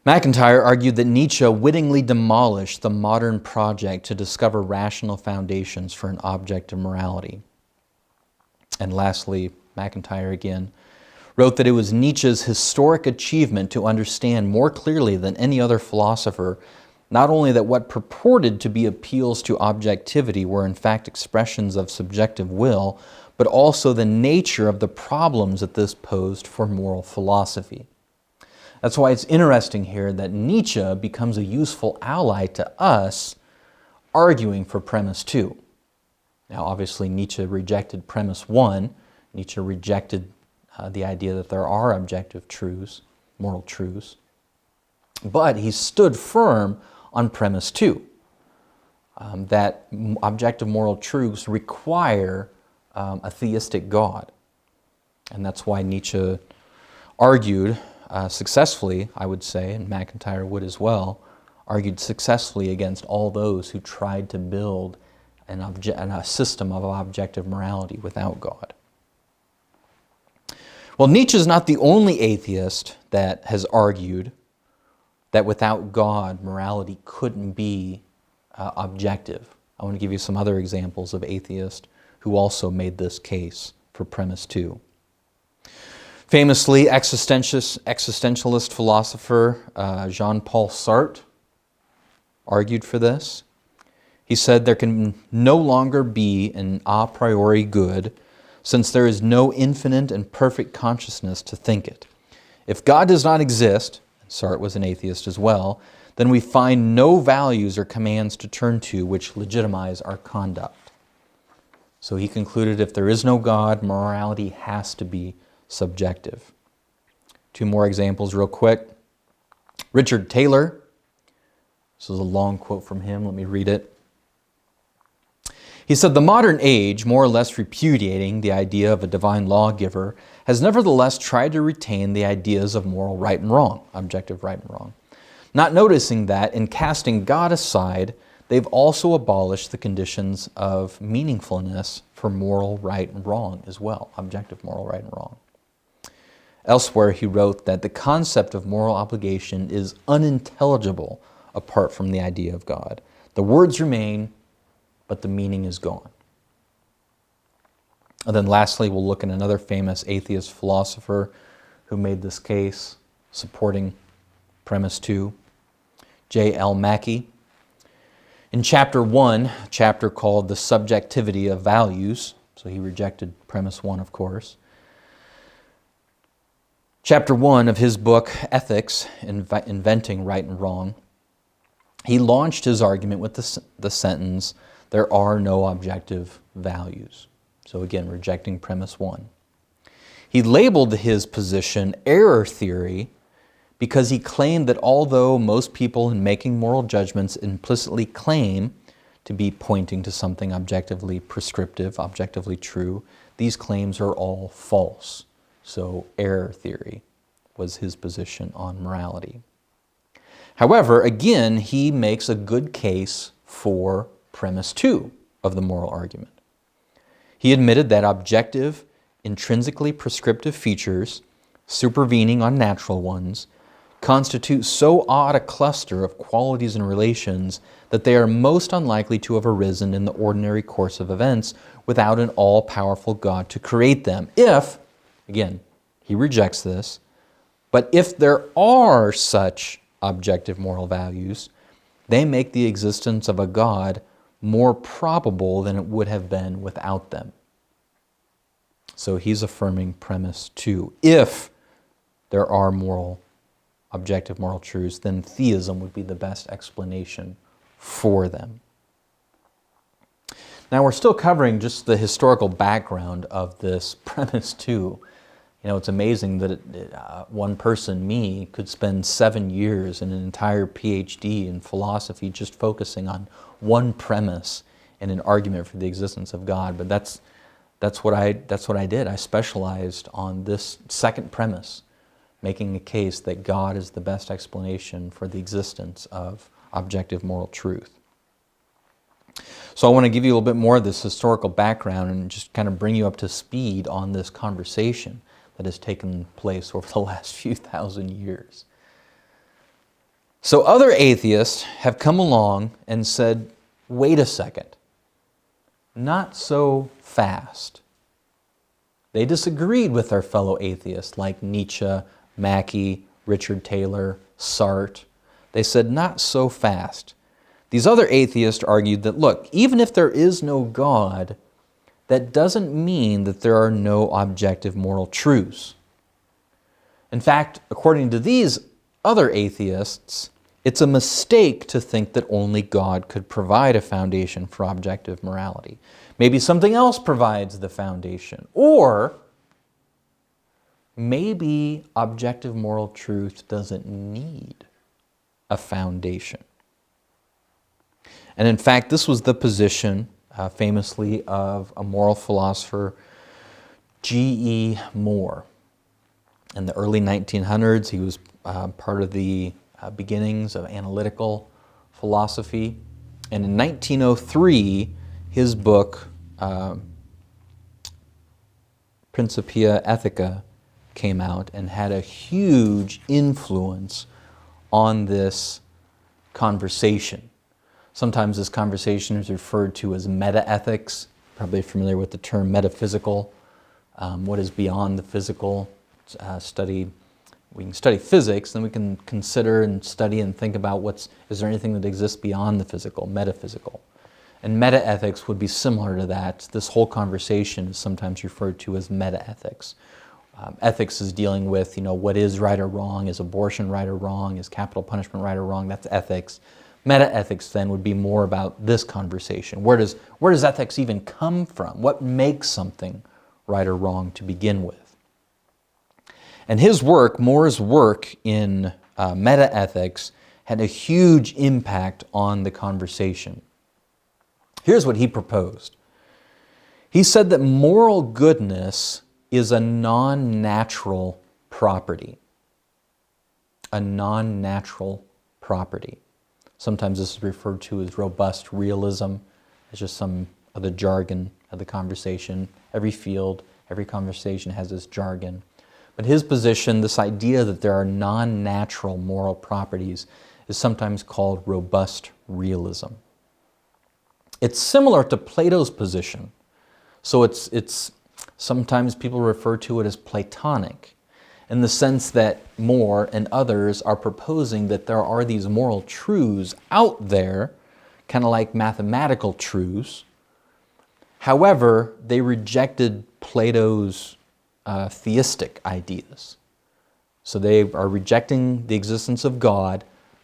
MacIntyre argued that Nietzsche wittingly demolished the modern project to discover rational foundations for an objective morality. And lastly, MacIntyre again wrote that it was Nietzsche's historic achievement to understand more clearly than any other philosopher not only that what purported to be appeals to objectivity were in fact expressions of subjective will, but also the nature of the problems that this posed for moral philosophy. That's why it's interesting here that Nietzsche becomes a useful ally to us arguing for premise 2. Now obviously Nietzsche rejected premise 1. Nietzsche rejected the idea that there are objective truths, moral truths. But he stood firm on premise 2, that objective moral truths require a theistic God. And that's why Nietzsche argued successfully, I would say, and MacIntyre would as well, argued successfully against all those who tried to build a system of objective morality without God. Well, Nietzsche is not the only atheist that has argued that without God, morality couldn't be objective. I want to give you some other examples of atheists who also made this case for premise 2. Famously, existentialist philosopher Jean-Paul Sartre argued for this. He said there can no longer be an a priori good since there is no infinite and perfect consciousness to think it. If God does not exist, Sartre was an atheist as well, then we find no values or commands to turn to which legitimize our conduct. So he concluded if there is no God, morality has to be subjective. 2 more examples real quick. Richard Taylor, this is a long quote from him, let me read it. He said, "The modern age, more or less repudiating the idea of a divine lawgiver, has nevertheless tried to retain the ideas of moral right and wrong, objective right and wrong, not noticing that in casting God aside, they've also abolished the conditions of meaningfulness for moral right and wrong as well, objective moral right and wrong." Elsewhere, he wrote that the concept of moral obligation is unintelligible apart from the idea of God. The words remain, but the meaning is gone. And then lastly, we'll look at another famous atheist philosopher who made this case supporting premise 2, J.L. Mackie. In chapter 1, a chapter called The Subjectivity of Values, so he rejected premise 1, of course. Chapter 1 of his book, Ethics, Inventing Right and Wrong, he launched his argument with the sentence, "There are no objective values." So again, rejecting premise 1. He labeled his position error theory because he claimed that although most people in making moral judgments implicitly claim to be pointing to something objectively prescriptive, objectively true, these claims are all false. So error theory was his position on morality. However, again, he makes a good case for premise 2 of the moral argument. He admitted that objective, intrinsically prescriptive features, supervening on natural ones, constitute so odd a cluster of qualities and relations that they are most unlikely to have arisen in the ordinary course of events without an all-powerful God to create them. If, again, he rejects this, but if there are such objective moral values, they make the existence of a God more probable than it would have been without them. So he's affirming premise 2. If there are objective moral truths, then theism would be the best explanation for them. Now we're still covering just the historical background of this premise 2. You know, it's amazing that one person, me, could spend 7 years and an entire PhD in philosophy just focusing on one premise in an argument for the existence of God. But that's what I did. I specialized on this second premise, making a case that God is the best explanation for the existence of objective moral truth. So I want to give you a little bit more of this historical background and just kind of bring you up to speed on this conversation that has taken place over the last few thousand years. So other atheists have come along and said, wait a second, not so fast. They disagreed with their fellow atheists like Nietzsche, Mackie, Richard Taylor, Sartre. They said, not so fast. These other atheists argued that, look, even if there is no God, that doesn't mean that there are no objective moral truths. In fact, according to these other atheists, it's a mistake to think that only God could provide a foundation for objective morality. Maybe something else provides the foundation. Or maybe objective moral truth doesn't need a foundation. And in fact, this was the position, famously, of a moral philosopher, G.E. Moore. In the early 1900s, he was part of the beginnings of analytical philosophy. And in 1903, his book, Principia Ethica, came out and had a huge influence on this conversation. Sometimes this conversation is referred to as meta-ethics. Probably familiar with the term metaphysical. What is beyond the physical? We can study physics, then we can consider and study and think about is there anything that exists beyond the physical, metaphysical. And meta-ethics would be similar to that. This whole conversation is sometimes referred to as meta-ethics. Ethics is dealing with, what is right or wrong, is abortion right or wrong, is capital punishment right or wrong, that's ethics. Meta-ethics then would be more about this conversation. Where does ethics even come from? What makes something right or wrong to begin with? And Moore's work in meta-ethics had a huge impact on the conversation. Here's what he proposed. He said that moral goodness is a non-natural property. A non-natural property. Sometimes this is referred to as robust realism. It's just some of the jargon of the conversation. Every field, every conversation has this jargon. But his position, this idea that there are non-natural moral properties, is sometimes called robust realism. It's similar to Plato's position. So it's sometimes people refer to it as Platonic, in the sense that More and others are proposing that there are these moral truths out there, kind of like mathematical truths. However, they rejected Plato's theistic ideas. So they are rejecting the existence of God,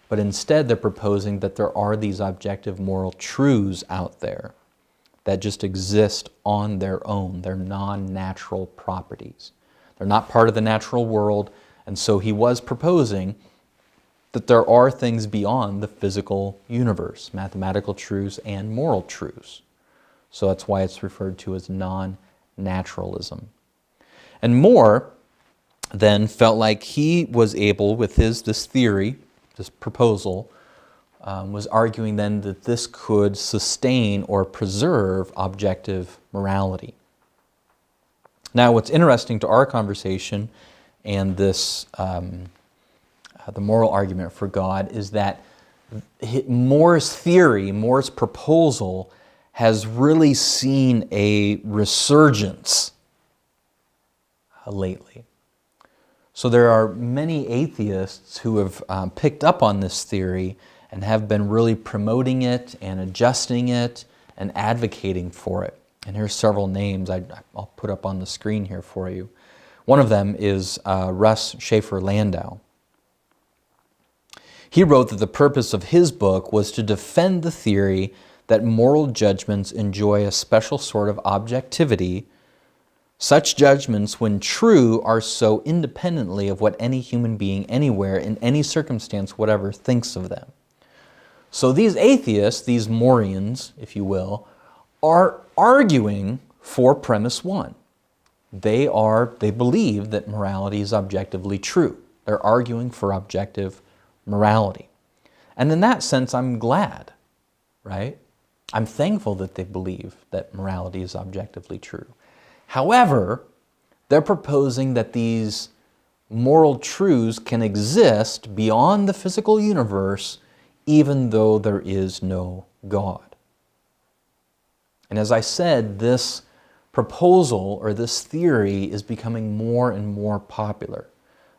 but instead they're proposing that there are these objective moral truths out there that just exist on their own. They're non-natural properties. They're not part of the natural world, and so he was proposing that there are things beyond the physical universe, mathematical truths and moral truths. So that's why it's referred to as non-naturalism. And More then felt like he was able, with this theory, this proposal, was arguing then that this could sustain or preserve objective morality. Now, what's interesting to our conversation and this, the moral argument for God, is that More's theory, More's proposal, has really seen a resurgence lately. So there are many atheists who have picked up on this theory and have been really promoting it and adjusting it and advocating for it. And here's several names I'll put up on the screen here for you. One of them is Russ Schaefer Landau. He wrote that the purpose of his book was to defend the theory that moral judgments enjoy a special sort of objectivity. Such judgments, when true, are so independently of what any human being anywhere, in any circumstance whatever, thinks of them. So these atheists, these Moreans, if you will, are arguing for premise one. They believe that morality is objectively true. They're arguing for objective morality. And in that sense, I'm glad, right? I'm thankful that they believe that morality is objectively true. However, they're proposing that these moral truths can exist beyond the physical universe even though there is no God. And as I said, this proposal or this theory is becoming more and more popular,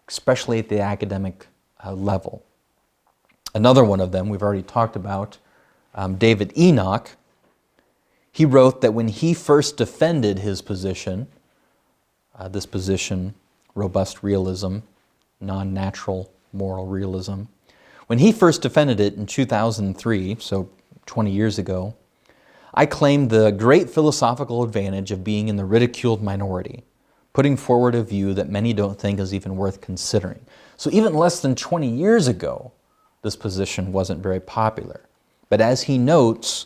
especially at the academic level. Another one of them we've already talked about, David Enoch. He wrote that when he first defended his position, this position, robust realism, non-natural moral realism, when he first defended it in 2003, so 20 years ago, I claimed the great philosophical advantage of being in the ridiculed minority, putting forward a view that many don't think is even worth considering. So even less than 20 years ago, this position wasn't very popular. But as he notes,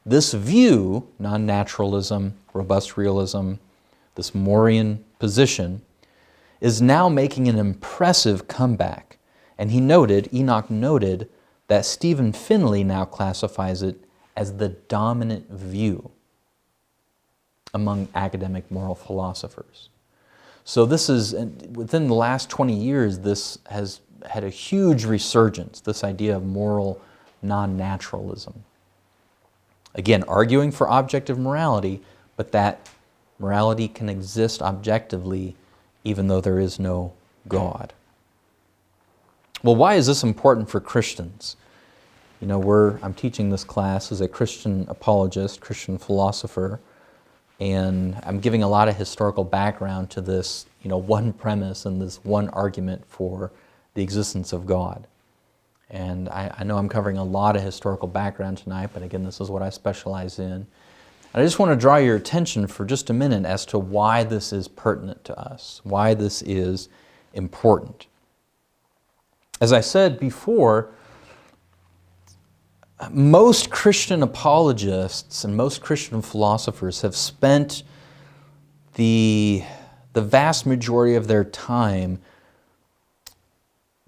this view, non-naturalism, robust realism, this Morean position, is now making an impressive comeback. And Enoch noted that Stephen Finley now classifies it as the dominant view among academic moral philosophers. So this is, within the last 20 years, this has had a huge resurgence, this idea of moral non-naturalism. Again, arguing for objective morality, but that morality can exist objectively even though there is no God. Well, why is this important for Christians? You know, I'm teaching this class as a Christian apologist, Christian philosopher, and I'm giving a lot of historical background to this, one premise and this one argument for the existence of God. And I know I'm covering a lot of historical background tonight, but again, this is what I specialize in. And I just want to draw your attention for just a minute as to why this is pertinent to us, why this is important. As I said before, most Christian apologists and most Christian philosophers have spent the vast majority of their time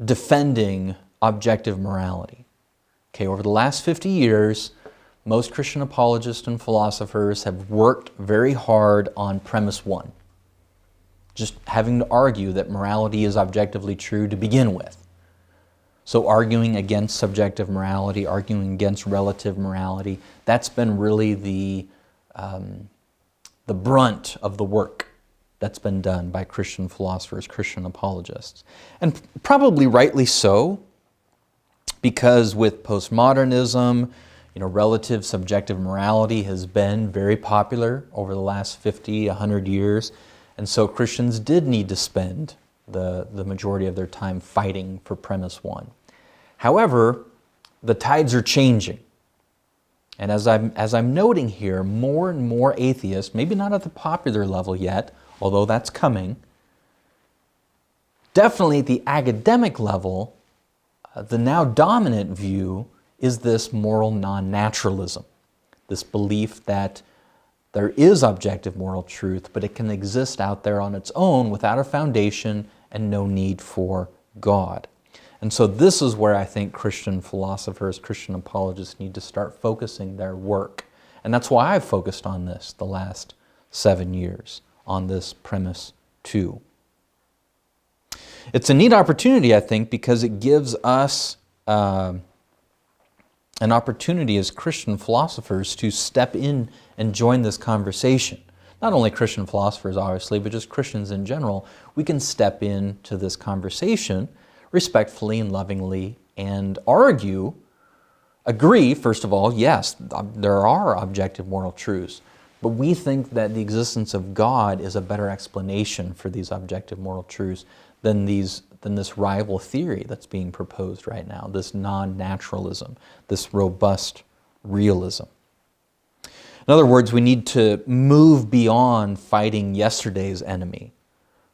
defending objective morality. Okay, over the last 50 years, most Christian apologists and philosophers have worked very hard on premise one, just having to argue that morality is objectively true to begin with. So arguing against subjective morality, arguing against relative morality, that's been really the brunt of the work that's been done by Christian philosophers, Christian apologists. And probably rightly so, because with postmodernism, relative subjective morality has been very popular over the last 50, 100 years. And so Christians did need to spend the majority of their time fighting for premise one. However, the tides are changing. And as I'm noting here, more and more atheists, maybe not at the popular level yet, although that's coming, definitely at the academic level, the now dominant view is this moral non-naturalism, this belief that there is objective moral truth, but it can exist out there on its own without a foundation and no need for God. And so this is where I think Christian philosophers, Christian apologists need to start focusing their work. And that's why I've focused on this the last 7 years, on this premise too. It's a neat opportunity, I think, because it gives us an opportunity as Christian philosophers to step in and join this conversation. Not only Christian philosophers, obviously, but just Christians in general. We can step into this conversation respectfully and lovingly and agree, first of all, yes, there are objective moral truths, but we think that the existence of God is a better explanation for these objective moral truths than this rival theory that's being proposed right now, this non-naturalism, this robust realism. In other words, we need to move beyond fighting yesterday's enemy,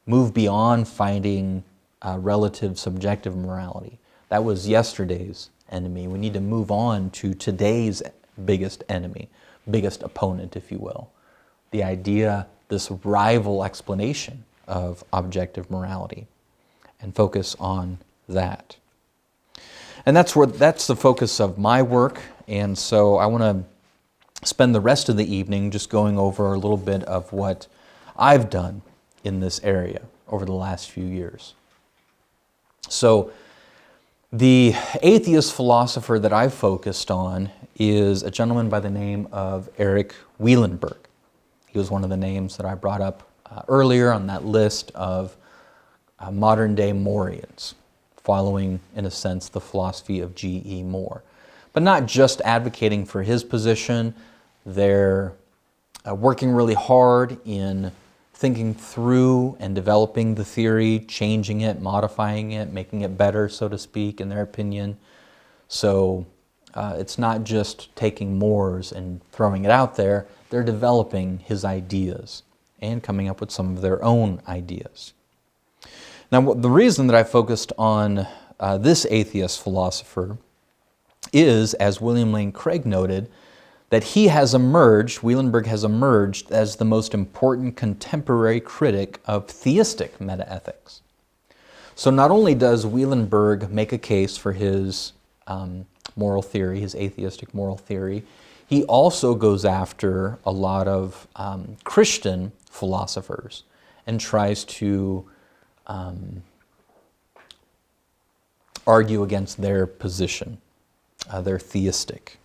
move beyond fighting relative subjective morality. That was yesterday's enemy. We need to move on to today's biggest enemy, biggest opponent, if you will. The idea, this rival explanation of objective morality, and focus on that. And that's the focus of my work, and so I want to spend the rest of the evening just going over a little bit of what I've done in this area over the last few years. So the atheist philosopher that I've focused on is a gentleman by the name of Erik Wielenberg. He was one of the names that I brought up earlier on that list of modern-day Moreans, following, in a sense, the philosophy of G.E. Moore. But not just advocating for his position, they're working really hard in thinking through and developing the theory, changing it, modifying it, making it better, so to speak, in their opinion. So it's not just taking Moore's and throwing it out there, they're developing his ideas and coming up with some of their own ideas. Now, the reason that I focused on this atheist philosopher is, as William Lane Craig noted, that Wielenberg has emerged as the most important contemporary critic of theistic metaethics. So not only does Wielenberg make a case for his moral theory, his atheistic moral theory, he also goes after a lot of Christian philosophers and tries to argue against their position, their theistic,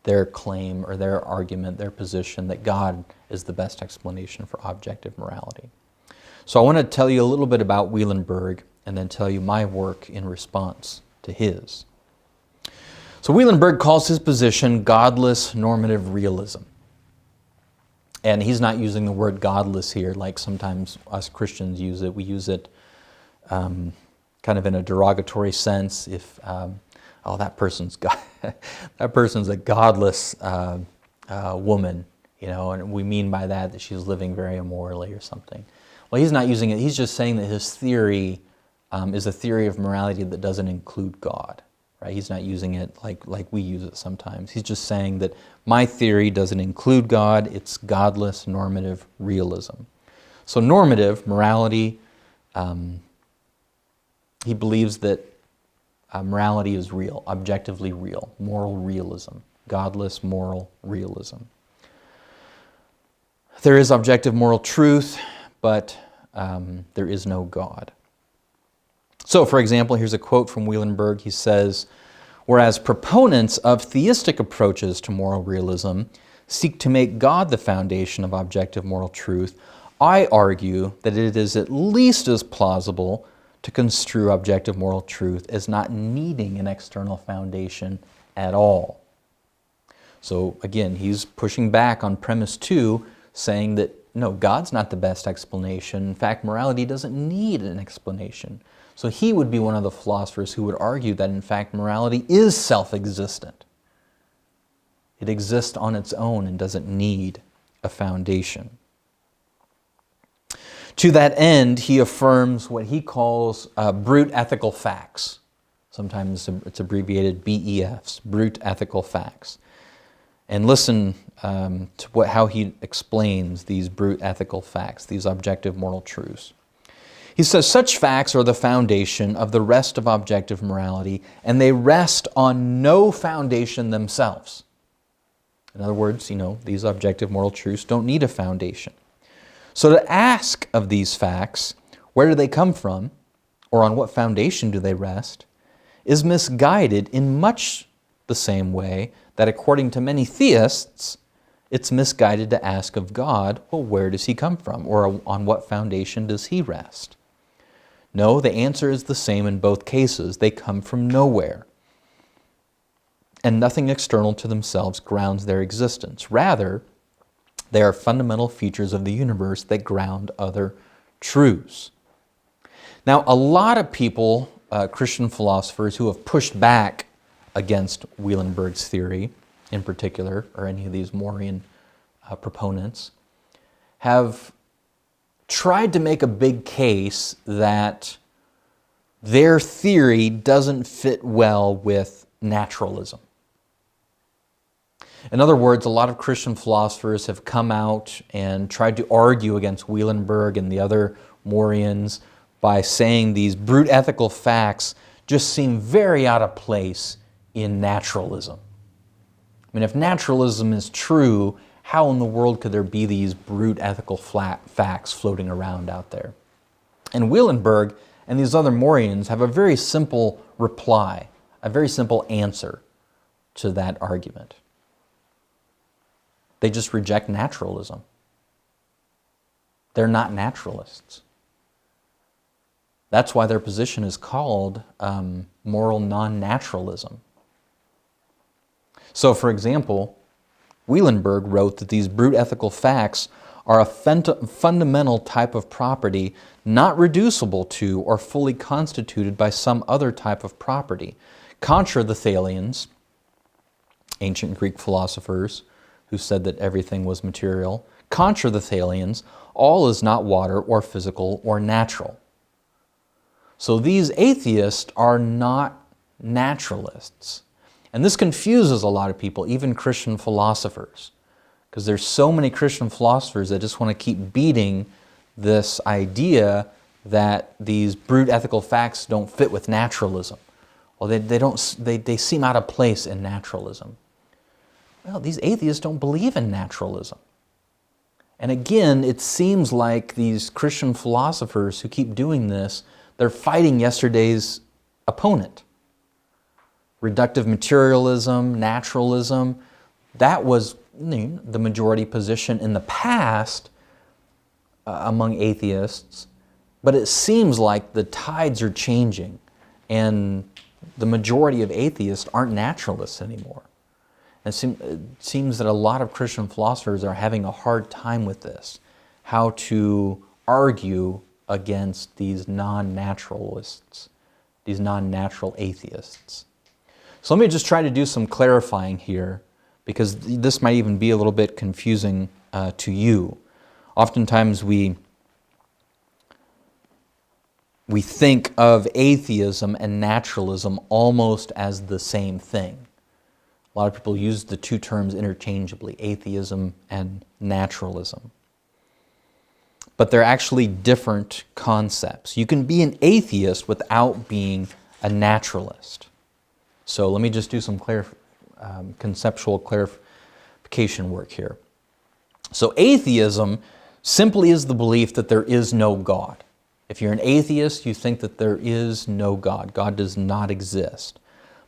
their claim or their argument, their position that God is the best explanation for objective morality. So I want to tell you a little bit about Wielenberg and then tell you my work in response to his. So Wielenberg calls his position godless normative realism. And he's not using the word godless here like sometimes us Christians use it. We use it kind of in a derogatory sense. If that person's a godless woman, and we mean by that she's living very immorally or something. Well, he's not using it. He's just saying that his theory is a theory of morality that doesn't include God. Right? He's not using it like we use it sometimes. He's just saying that my theory doesn't include God. It's godless normative realism. So normative morality, he believes that morality is real, objectively real, moral realism, godless moral realism. There is objective moral truth, but there is no God. So, for example, here's a quote from Wielenberg. He says, "Whereas proponents of theistic approaches to moral realism seek to make God the foundation of objective moral truth, I argue that it is at least as plausible to construe objective moral truth as not needing an external foundation at all." So again, he's pushing back on premise 2, saying that no, God's not the best explanation. In fact, morality doesn't need an explanation. So he would be one of the philosophers who would argue that in fact morality is self-existent. It exists on its own and doesn't need a foundation. To that end, he affirms what he calls brute ethical facts. Sometimes it's abbreviated BEFs, brute ethical facts. And listen to how he explains these brute ethical facts, these objective moral truths. He says, "Such facts are the foundation of the rest of objective morality, and they rest on no foundation themselves." In other words, these objective moral truths don't need a foundation. So to ask of these facts, where do they come from, or on what foundation do they rest, is misguided in much the same way that according to many theists, it's misguided to ask of God, well, where does he come from, or on what foundation does he rest? No, the answer is the same in both cases. They come from nowhere. And nothing external to themselves grounds their existence. Rather, they are fundamental features of the universe that ground other truths. Now, a lot of people, Christian philosophers, who have pushed back against Wielenberg's theory in particular, or any of these Morean proponents, have tried to make a big case that their theory doesn't fit well with naturalism. In other words, a lot of Christian philosophers have come out and tried to argue against Wielenberg and the other Moreans by saying these brute ethical facts just seem very out of place in naturalism. I mean, if naturalism is true, how in the world could there be these brute ethical facts floating around out there? And Wielenberg and these other Moreans have a very simple reply, a very simple answer to that argument. They just reject naturalism. They're not naturalists. That's why their position is called moral non-naturalism. So, for example, Wielenberg wrote that these brute ethical facts are a fundamental type of property not reducible to or fully constituted by some other type of property. Contra the Thalians, ancient Greek philosophers who said that everything was material, contra the Thalians, all is not water or physical or natural. So these atheists are not naturalists. And this confuses a lot of people, even Christian philosophers, because there's so many Christian philosophers that just want to keep beating this idea that these brute ethical facts don't fit with naturalism. Well, they seem out of place in naturalism. Well, these atheists don't believe in naturalism. And again, it seems like these Christian philosophers who keep doing this, they're fighting yesterday's opponent. Reductive materialism, naturalism, that was the majority position in the past among atheists, but it seems like the tides are changing and the majority of atheists aren't naturalists anymore. It seems that a lot of Christian philosophers are having a hard time with this, how to argue against these non-naturalists, these non-natural atheists. So let me just try to do some clarifying here, because this might even be a little bit confusing to you. Oftentimes we think of atheism and naturalism almost as the same thing. A lot of people use the two terms interchangeably, atheism and naturalism. But they're actually different concepts. You can be an atheist without being a naturalist. So let me just do some conceptual clarification work here. So atheism simply is the belief that there is no God. If you're an atheist, you think that there is no God. God does not exist.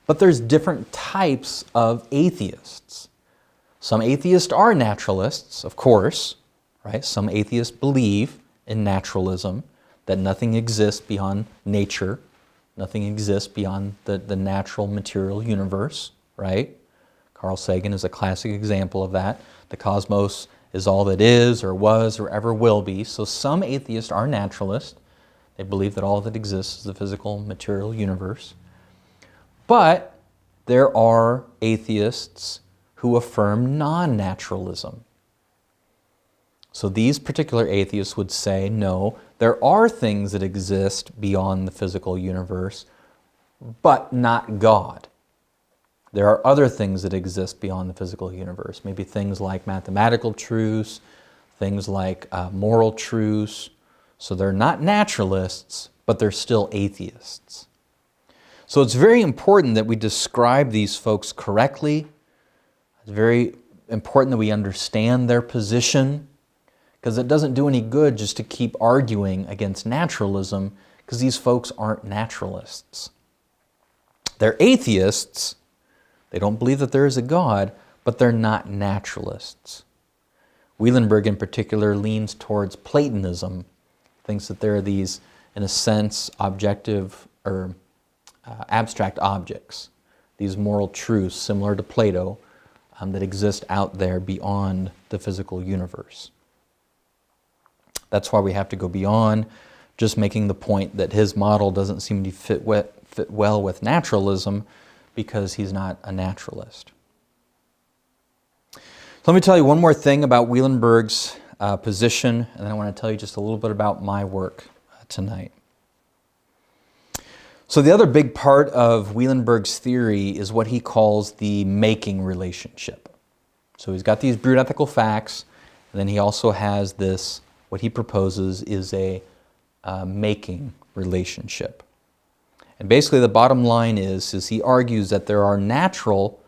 But there's different types of atheists. Some atheists are naturalists, of course, right? Some atheists believe in naturalism, that nothing exists beyond nature, nothing exists beyond the natural material universe, right? Carl Sagan is a classic example of that. The cosmos is all that is or was or ever will be. So some atheists are naturalists. They believe that all that exists is the physical material universe. But there are atheists who affirm non-naturalism. So these particular atheists would say, no, there are things that exist beyond the physical universe, but not God. There are other things that exist beyond the physical universe, maybe things like mathematical truths, things like moral truths. So they're not naturalists, but they're still atheists. So it's very important that we describe these folks correctly. It's very important that we understand their position, because it doesn't do any good just to keep arguing against naturalism, because these folks aren't naturalists. They're atheists. They don't believe that there is a God, but they're not naturalists. Wielenberg in particular leans towards Platonism, thinks that there are these, in a sense, objective or abstract objects, these moral truths similar to Plato that exist out there beyond the physical universe. That's why we have to go beyond just making the point that his model doesn't seem to fit well with naturalism, because he's not a naturalist. So let me tell you one more thing about Wielenberg's position, and then I want to tell you just a little bit about my work tonight. So the other big part of Wielenberg's theory is what he calls the making relationship. So he's got these brute ethical facts, and then he also has this, what he proposes is a making relationship. And basically the bottom line is he argues that there are natural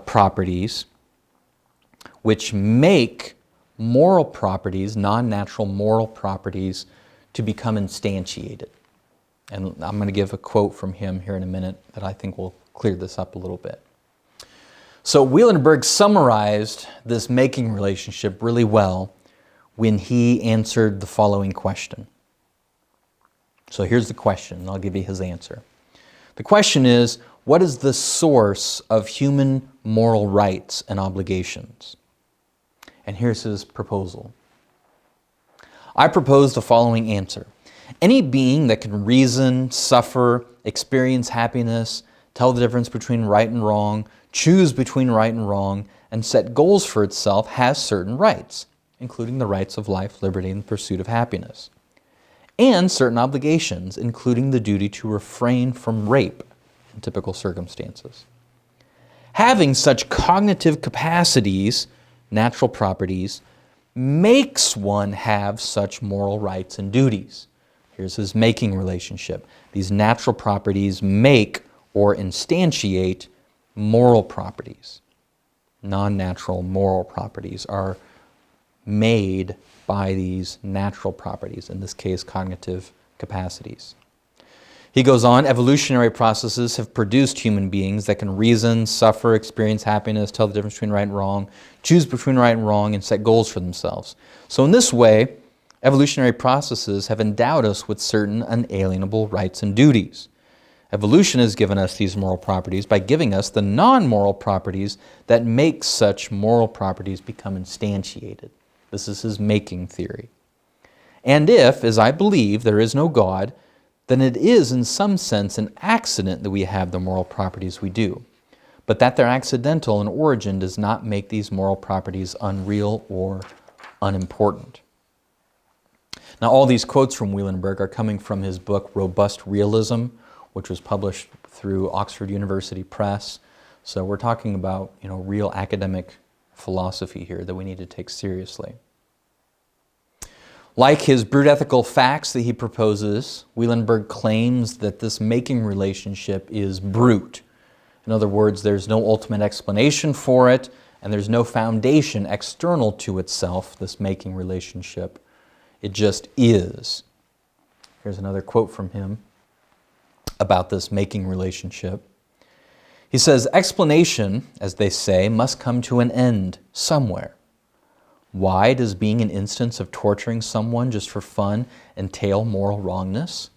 properties which make moral properties, non-natural moral properties, to become instantiated. And I'm going to give a quote from him here in a minute that I think will clear this up a little bit. So Wielenberg summarized this making relationship really well when he answered the following question. So here's the question, and I'll give you his answer. The question is, what is the source of human moral rights and obligations? And here's his proposal. I propose the following answer. Any being that can reason, suffer, experience happiness, tell the difference between right and wrong, choose between right and wrong, and set goals for itself has certain rights, including the rights of life, liberty, and the pursuit of happiness, and certain obligations, including the duty to refrain from rape in typical circumstances. Having such cognitive capacities, natural properties, makes one have such moral rights and duties. Here's his making relationship. These natural properties make or instantiate moral properties. Non-natural moral properties are made by these natural properties, in this case, cognitive capacities. He goes on, evolutionary processes have produced human beings that can reason, suffer, experience happiness, tell the difference between right and wrong, choose between right and wrong, and set goals for themselves. So in this way, evolutionary processes have endowed us with certain unalienable rights and duties. Evolution has given us these moral properties by giving us the non-moral properties that make such moral properties become instantiated. This is his making theory. And if, as I believe, there is no God, then it is in some sense an accident that we have the moral properties we do. But that they're accidental in origin does not make these moral properties unreal or unimportant. Now, all these quotes from Wielenberg are coming from his book, Robust Realism, which was published through Oxford University Press. So we're talking about, real academic philosophy here that we need to take seriously. Like his brute ethical facts that he proposes, Wielenberg claims that this making relationship is brute. In other words, there's no ultimate explanation for it, and there's no foundation external to itself, this making relationship. It just is. Here's another quote from him about this making relationship. He says, explanation, as they say, must come to an end somewhere. Why does being an instance of torturing someone just for fun entail moral wrongness?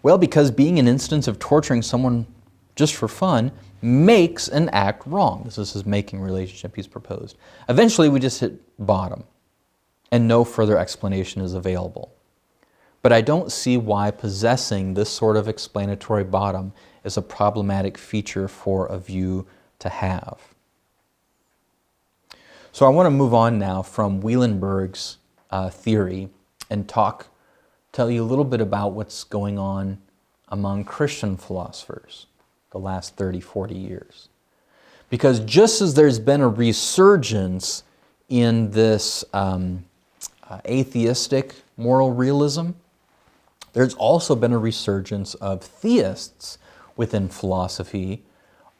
Well, because being an instance of torturing someone just for fun makes an act wrong. This is his making relationship he's proposed. Eventually, we just hit bottom, and no further explanation is available. But I don't see why possessing this sort of explanatory bottom is a problematic feature for a view to have. So I want to move on now from Wielenberg's theory and tell you a little bit about what's going on among Christian philosophers the last 30, 40 years. Because just as there's been a resurgence in this atheistic moral realism, there's also been a resurgence of theists within philosophy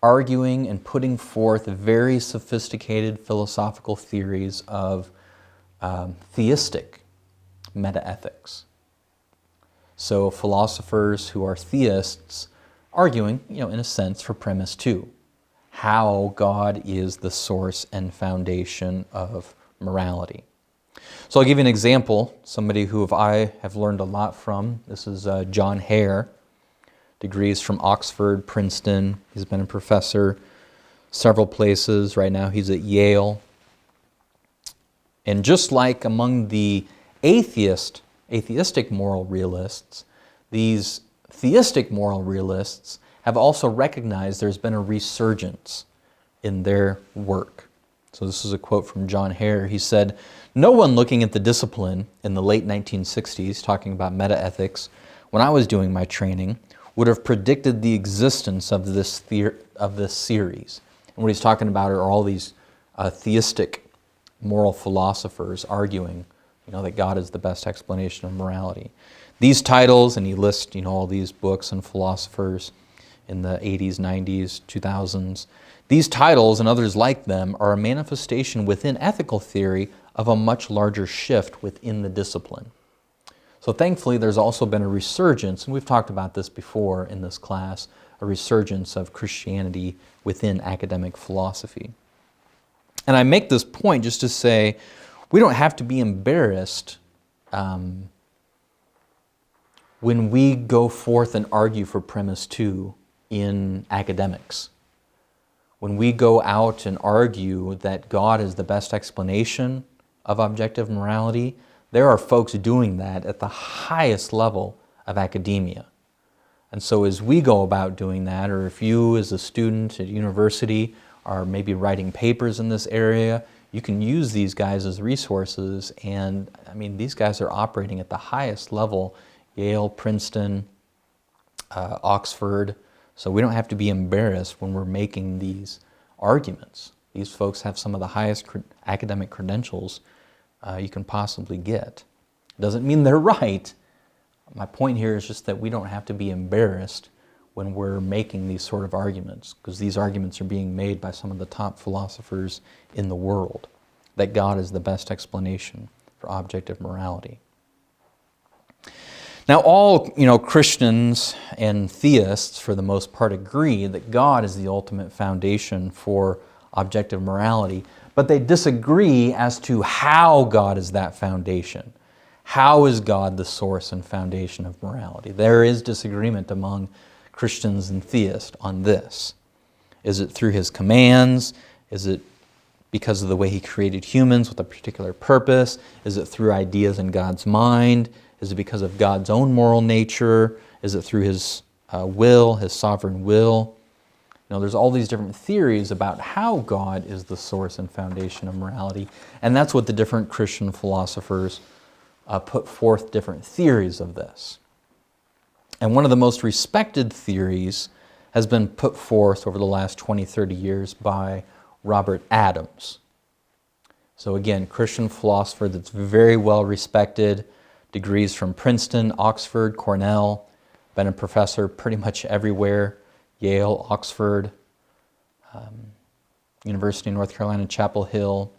arguing and putting forth very sophisticated philosophical theories of theistic metaethics. So philosophers who are theists arguing, in a sense, for premise 2, how God is the source and foundation of morality. So I'll give you an example, somebody who I have learned a lot from. This is John Hare, degrees from Oxford, Princeton. He's been a professor several places. Right now he's at Yale. And just like among the atheistic moral realists, these theistic moral realists have also recognized there's been a resurgence in their work. So this is a quote from John Hare. He said, "No one looking at the discipline in the late 1960s, talking about metaethics, when I was doing my training, would have predicted the existence of this series." And what he's talking about are all these theistic moral philosophers arguing, that God is the best explanation of morality. These titles, and he lists, all these books and philosophers in the 80s, 90s, 2000s. These titles and others like them are a manifestation within ethical theory of a much larger shift within the discipline. So thankfully, there's also been a resurgence, and we've talked about this before in this class, a resurgence of Christianity within academic philosophy. And I make this point just to say we don't have to be embarrassed when we go forth and argue for premise 2 in academics. When we go out and argue that God is the best explanation of objective morality, there are folks doing that at the highest level of academia. And so as we go about doing that, or if you as a student at university are maybe writing papers in this area, you can use these guys as resources. And these guys are operating at the highest level, Yale, Princeton, Oxford. So we don't have to be embarrassed when we're making these arguments. These folks have some of the highest academic credentials you can possibly get. Doesn't mean they're right. My point here is just that we don't have to be embarrassed when we're making these sort of arguments, because these arguments are being made by some of the top philosophers in the world. that God is the best explanation for objective morality. Now, all Christians and theists, for the most part, agree that God is the ultimate foundation for objective morality, but they disagree as to how God is that foundation. How is God the source and foundation of morality? There is disagreement among Christians and theists on this. Is it through His commands? Is it because of the way He created humans with a particular purpose? Is it through ideas in God's mind? Is it because of God's own moral nature? Is it through His will, His sovereign will? There's all these different theories about how God is the source and foundation of morality, and that's what the different Christian philosophers put forth different theories of this. And one of the most respected theories has been put forth over the last 20, 30 years by Robert Adams. So again, Christian philosopher that's very well respected, degrees from Princeton, Oxford, Cornell, been a professor pretty much everywhere, Yale, Oxford, University of North Carolina, Chapel Hill.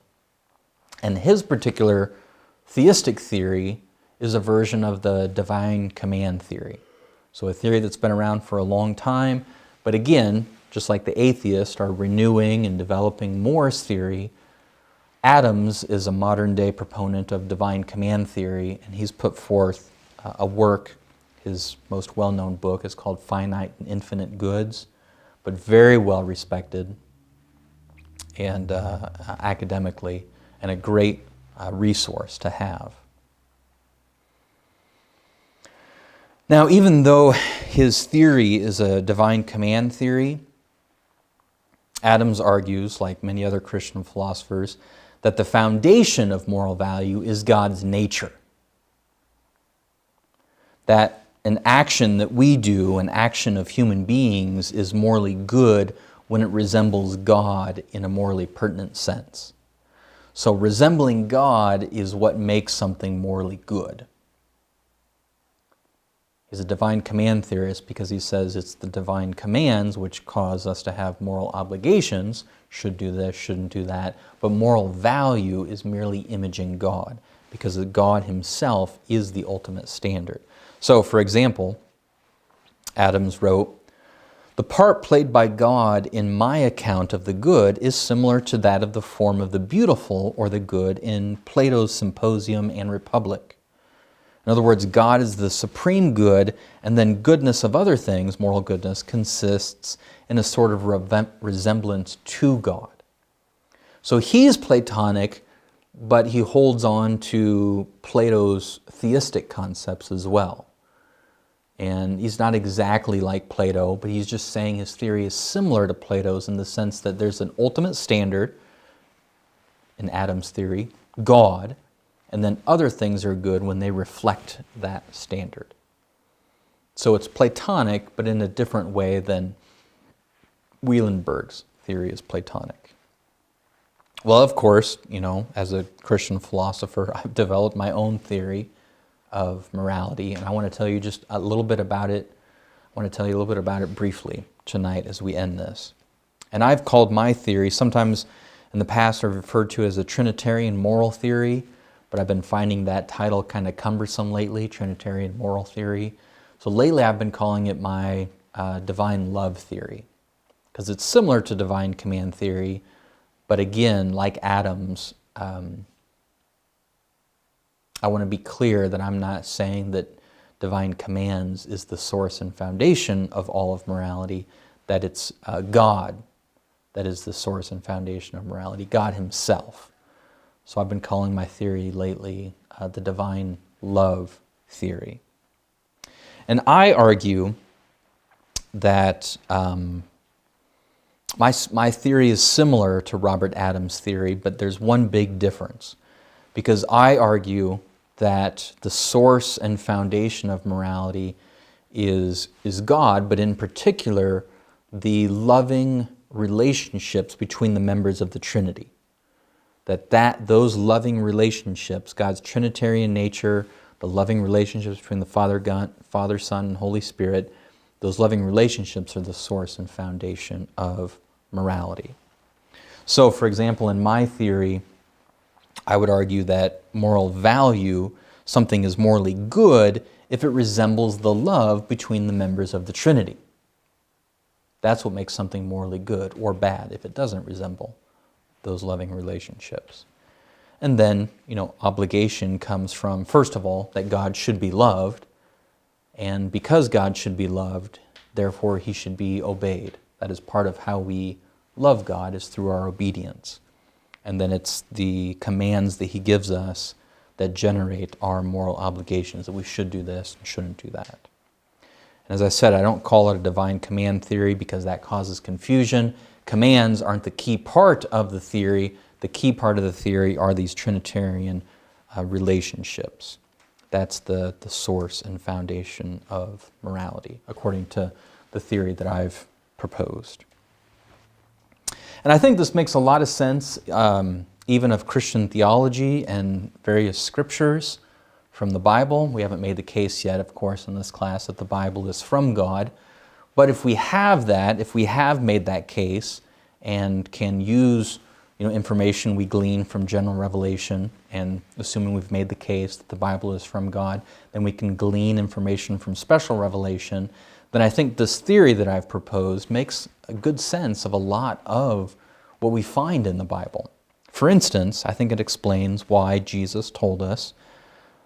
And his particular theistic theory is a version of the divine command theory. So a theory that's been around for a long time, but again, just like the atheists are renewing and developing Moore's theory, Adams is a modern-day proponent of divine command theory, and he's put forth a work. His most well-known book is called Finite and Infinite Goods, but very well respected and academically, and a great resource to have. Now, even though his theory is a divine command theory, Adams argues, like many other Christian philosophers, that the foundation of moral value is God's nature. That an action that we do, an action of human beings, is morally good when it resembles God in a morally pertinent sense. So resembling God is what makes something morally good. He's a divine command theorist because he says it's the divine commands which cause us to have moral obligations, should do this, shouldn't do that, but moral value is merely imaging God because God Himself is the ultimate standard. So, for example, Adams wrote, "The part played by God in my account of the good is similar to that of the form of the beautiful or the good in Plato's Symposium and Republic. In other words, God is the supreme good, and then goodness of other things, moral goodness, consists in a sort of resemblance to God." So he's Platonic, but he holds on to Plato's theistic concepts as well. And he's not exactly like Plato, but he's just saying his theory is similar to Plato's in the sense that there's an ultimate standard, in Adam's theory, God, and then other things are good when they reflect that standard. So it's Platonic, but in a different way than Wielenberg's theory is Platonic. Well, of course, as a Christian philosopher, I've developed my own theory of morality, and I want to tell you just a little bit about it. I want to tell you a little bit about it briefly tonight as we end this. And I've called my theory, sometimes in the past I've referred to as a Trinitarian moral theory, but I've been finding that title kind of cumbersome lately, Trinitarian moral theory. So lately I've been calling it my divine love theory, because it's similar to divine command theory, but again, like Adams, I want to be clear that I'm not saying that divine commands is the source and foundation of all of morality, that it's God that is the source and foundation of morality, God Himself. So I've been calling my theory lately the divine love theory. And I argue that my theory is similar to Robert Adams' theory, but there's one big difference. Because I argue that the source and foundation of morality is God, but in particular, the loving relationships between the members of the Trinity. Those loving relationships, God's Trinitarian nature, the loving relationships between the Father, Son, and Holy Spirit, those loving relationships are the source and foundation of morality. So, for example, in my theory, I would argue that moral value, something is morally good if it resembles the love between the members of the Trinity. That's what makes something morally good or bad, if it doesn't resemble those loving relationships. And then, obligation comes from, first of all, that God should be loved, and because God should be loved, therefore he should be obeyed. That is part of how we love God, is through our obedience. And then it's the commands that he gives us that generate our moral obligations, that we should do this and shouldn't do that. And as I said, I don't call it a divine command theory because that causes confusion. Commands aren't the key part of the theory. The key part of the theory are these Trinitarian relationships. That's the source and foundation of morality, according to the theory that I've proposed. And I think this makes a lot of sense, even of Christian theology and various scriptures from the Bible. We haven't made the case yet, of course, in this class that the Bible is from God. But if we have that, if we have made that case and can use information we glean from general revelation, and assuming we've made the case that the Bible is from God, then we can glean information from special revelation, then I think this theory that I've proposed makes a good sense of a lot of what we find in the Bible. For instance, I think it explains why Jesus told us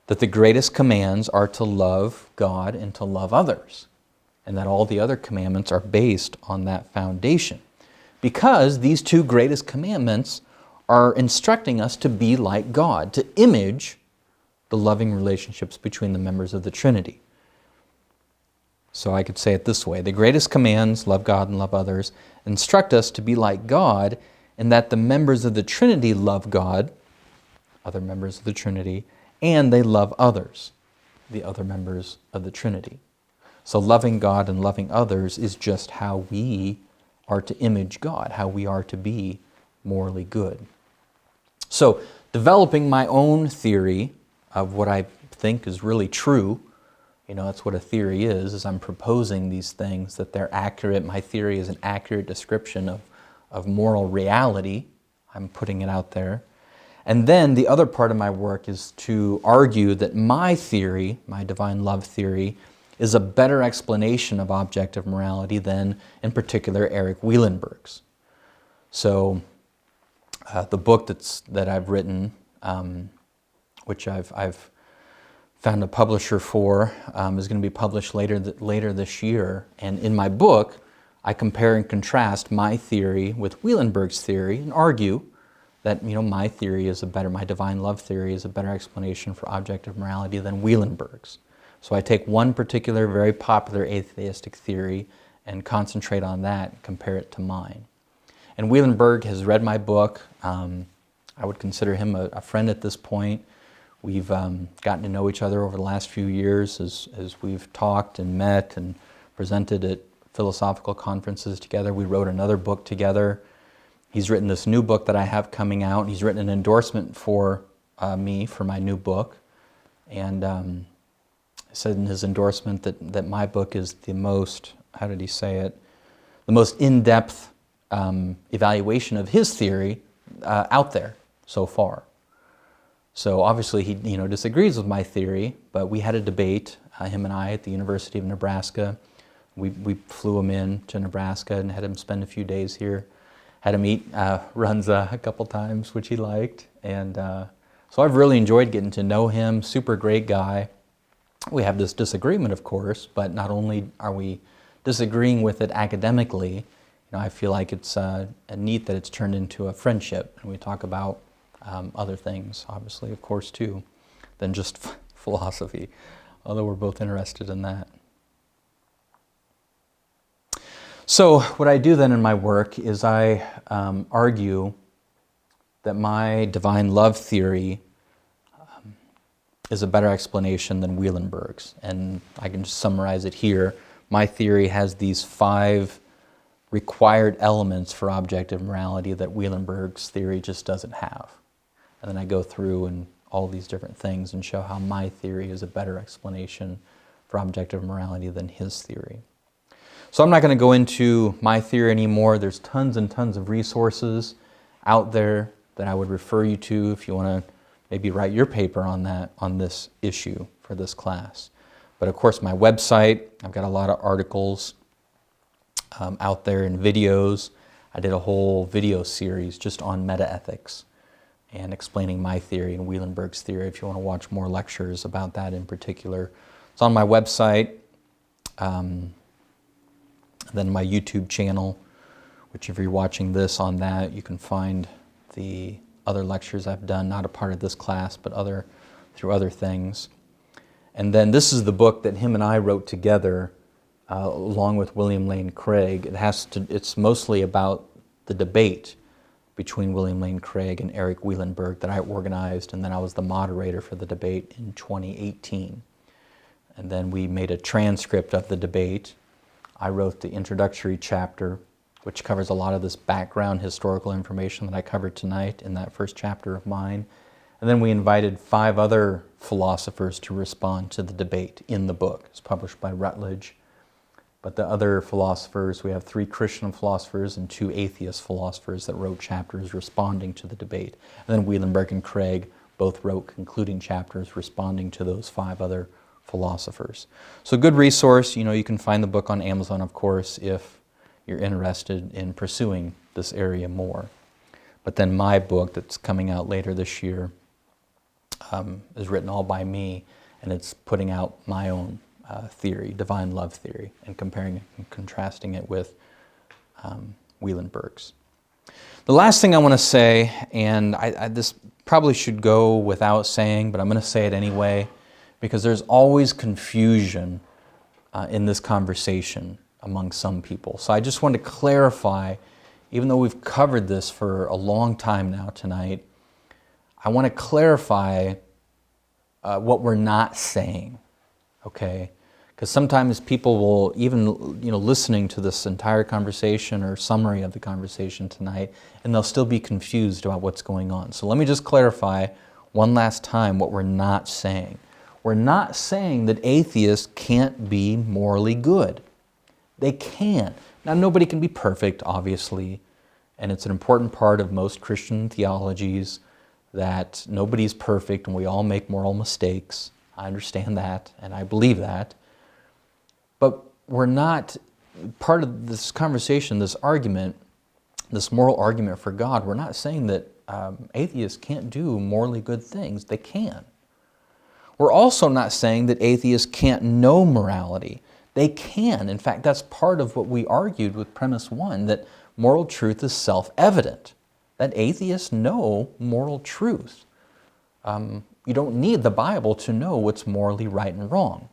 that the greatest commands are to love God and to love others, and that all the other commandments are based on that foundation. Because these two greatest commandments are instructing us to be like God, to image the loving relationships between the members of the Trinity. So I could say it this way: the greatest commands, love God and love others, instruct us to be like God, in that the members of the Trinity love God, other members of the Trinity, and they love others, the other members of the Trinity. So loving God and loving others is just how we are to image God, how we are to be morally good. So developing my own theory of what I think is really true, that's what a theory is I'm proposing these things, that they're accurate. My theory is an accurate description of moral reality. I'm putting it out there. And then the other part of my work is to argue that my theory, my divine love theory, is a better explanation of objective morality than, in particular, Erik Wielenberg's. So the book that I've written, which I've found a publisher for, is going to be published later this year. And in my book, I compare and contrast my theory with Wielenberg's theory and argue that my theory is my divine love theory is a better explanation for objective morality than Wielenberg's. So I take one particular very popular atheistic theory and concentrate on that and compare it to mine. And Wielenberg has read my book. I would consider him a friend at this point. We've gotten to know each other over the last few years as we've talked and met and presented at philosophical conferences together. We wrote another book together. He's written this new book that I have coming out. He's written an endorsement for me for my new book. And said in his endorsement that my book is the most, how did he say it, the most in-depth evaluation of his theory out there so far. So obviously he disagrees with my theory, but we had a debate, him and I, at the University of Nebraska. We flew him in to Nebraska and had him spend a few days here. Had him eat runza a couple times, which he liked. And so I've really enjoyed getting to know him. Super great guy. We have this disagreement, of course, but not only are we disagreeing with it academically, I feel like it's neat that it's turned into a friendship, and we talk about other things, obviously, of course, too, than just philosophy, although we're both interested in that. So what I do then in my work is I argue that my divine love theory is a better explanation than Wielenberg's. And I can just summarize it here. My theory has these 5 required elements for objective morality that Wielenberg's theory just doesn't have. And then I go through and all these different things and show how my theory is a better explanation for objective morality than his theory. So I'm not going to go into my theory anymore. There's tons and tons of resources out there that I would refer you to if you want to maybe write your paper on this issue for this class. But of course, my website, I've got a lot of articles out there and videos. I did a whole video series just on metaethics and explaining my theory and Wielenberg's theory. If you want to watch more lectures about that in particular, it's on my website. Then my YouTube channel, which if you're watching this on that, you can find the other lectures I've done, not a part of this class, but through other things. And then this is the book that him and I wrote together, along with William Lane Craig. It's mostly about the debate between William Lane Craig and Erik Wielenberg that I organized, and then I was the moderator for the debate in 2018. And then we made a transcript of the debate. I wrote the introductory chapter, which covers a lot of this background historical information that I covered tonight in that first chapter of mine. And then we invited 5 other philosophers to respond to the debate in the book. It's published by Routledge. But the other philosophers, we have 3 Christian philosophers and 2 atheist philosophers that wrote chapters responding to the debate. And then Wielenberg and Craig both wrote concluding chapters responding to those 5 other philosophers. So good resource. You can find the book on Amazon, of course, if you're interested in pursuing this area more. But then my book that's coming out later this year is written all by me, and it's putting out my own theory, divine love theory, and comparing and contrasting it with Wielenberg's. The last thing I want to say, and this probably should go without saying, but I'm going to say it anyway, because there's always confusion in this conversation among some people. So I just want to clarify, even though we've covered this for a long time now tonight, I want to clarify what we're not saying, okay? Because sometimes people will, even listening to this entire conversation or summary of the conversation tonight, and they'll still be confused about what's going on. So let me just clarify one last time what we're not saying. We're not saying that atheists can't be morally good. They can. Now, nobody can be perfect, obviously, and it's an important part of most Christian theologies that nobody's perfect and we all make moral mistakes. I understand that, and I believe that. But we're not, part of this conversation, this argument, this moral argument for God, we're not saying that atheists can't do morally good things. They can. We're also not saying that atheists can't know morality. They can. In fact, that's part of what we argued with premise 1, that moral truth is self-evident, that atheists know moral truth. You don't need the Bible to know what's morally right and wrong.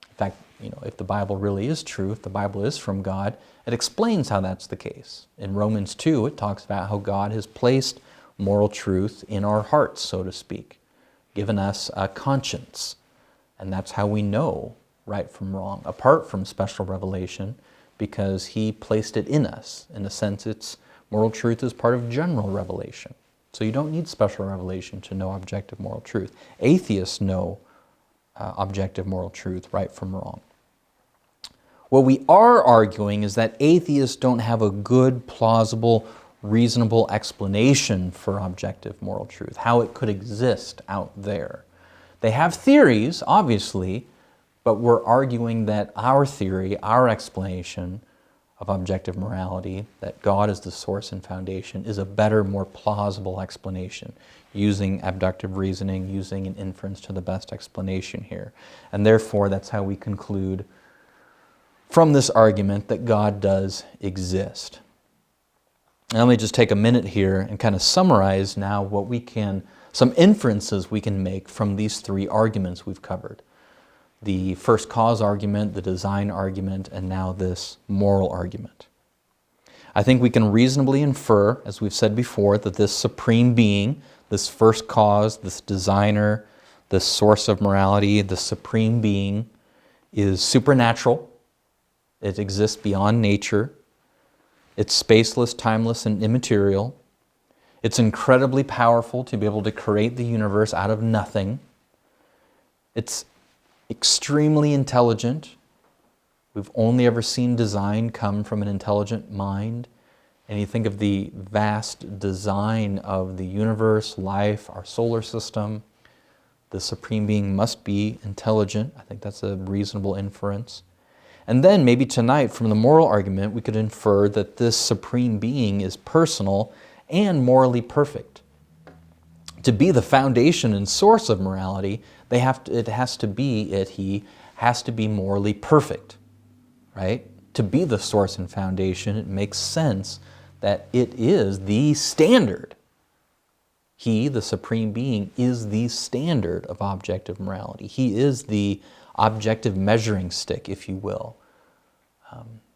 In fact, if the Bible really is true, if the Bible is from God, it explains how that's the case. In Romans 2, it talks about how God has placed moral truth in our hearts, so to speak, given us a conscience, and that's how we know right from wrong, apart from special revelation, because He placed it in us. In a sense, moral truth is part of general revelation. So you don't need special revelation to know objective moral truth. Atheists know objective moral truth, right from wrong. What we are arguing is that atheists don't have a good, plausible, reasonable explanation for objective moral truth, how it could exist out there. They have theories, obviously, but we're arguing that our theory, our explanation of objective morality, that God is the source and foundation, is a better, more plausible explanation, using abductive reasoning, using an inference to the best explanation here. And therefore, that's how we conclude from this argument that God does exist. Now, let me just take a minute here and kind of summarize now some inferences we can make from these 3 arguments we've covered. The first cause argument, the design argument, and now this moral argument. I think we can reasonably infer, as we've said before, that this supreme being, this first cause, this designer, this source of morality, the supreme being, is supernatural. It exists beyond nature. It's spaceless, timeless, and immaterial. It's incredibly powerful to be able to create the universe out of nothing. It's extremely intelligent. We've only ever seen design come from an intelligent mind. And you think of the vast design of the universe, life, our solar system, the Supreme Being must be intelligent. I think that's a reasonable inference. And then maybe tonight, from the moral argument, we could infer that this Supreme Being is personal and morally perfect. To be the foundation and source of morality, he has to be morally perfect, right? To be the source and foundation, it makes sense that it is the standard. He, the Supreme Being, is the standard of objective morality. He is the objective measuring stick, if you will,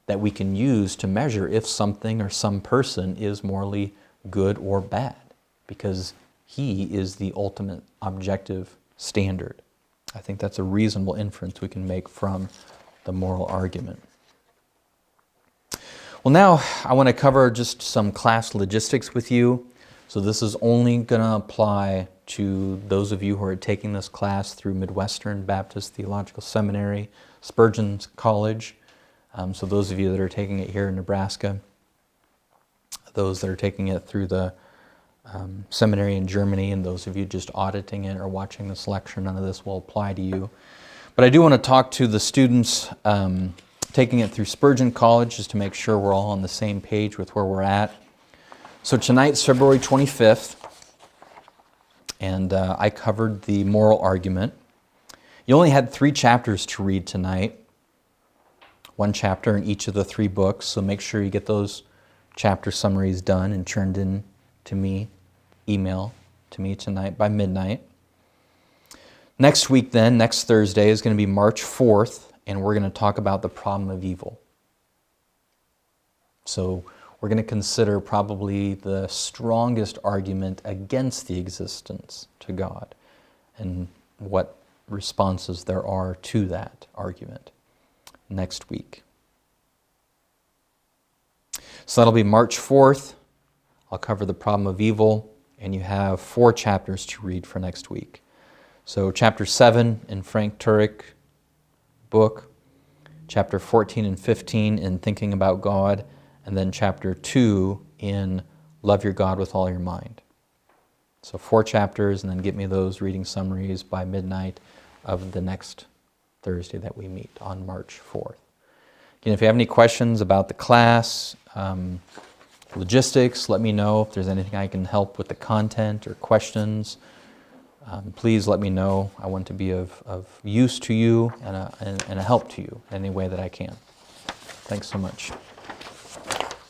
that we can use to measure if something or some person is morally good or bad, because He is the ultimate objective standard. I think that's a reasonable inference we can make from the moral argument. Well, now I want to cover just some class logistics with you. So this is only going to apply to those of you who are taking this class through Midwestern Baptist Theological Seminary, Spurgeon College. So those of you that are taking it here in Nebraska, those that are taking it through the seminary in Germany, and those of you just auditing it or watching this lecture, none of this will apply to you. But I do want to talk to the students taking it through Spurgeon College, just to make sure we're all on the same page with where we're at. So tonight's February 25th, and I covered the moral argument. You only had 3 chapters to read tonight, 1 chapter in each of the 3 books, so make sure you get those chapter summaries done and turned in to me, email to me tonight by midnight. Next week then, next Thursday, is going to be March 4th, and we're going to talk about the problem of evil. So we're going to consider probably the strongest argument against the existence to God and what responses there are to that argument next week. So that'll be March 4th. I'll cover the problem of evil, and you have 4 chapters to read for next week. So chapter 7 in Frank Turek book, chapter 14 and 15 in Thinking About God, and then chapter 2 in Love Your God with All Your Mind. So 4 chapters, and then get me those reading summaries by midnight of the next Thursday that we meet on March 4th. Again, if you have any questions about the class, logistics, let me know. If there's anything I can help with the content or questions, please let me know. I want to be of use to you and a help to you in any way that I can. Thanks so much.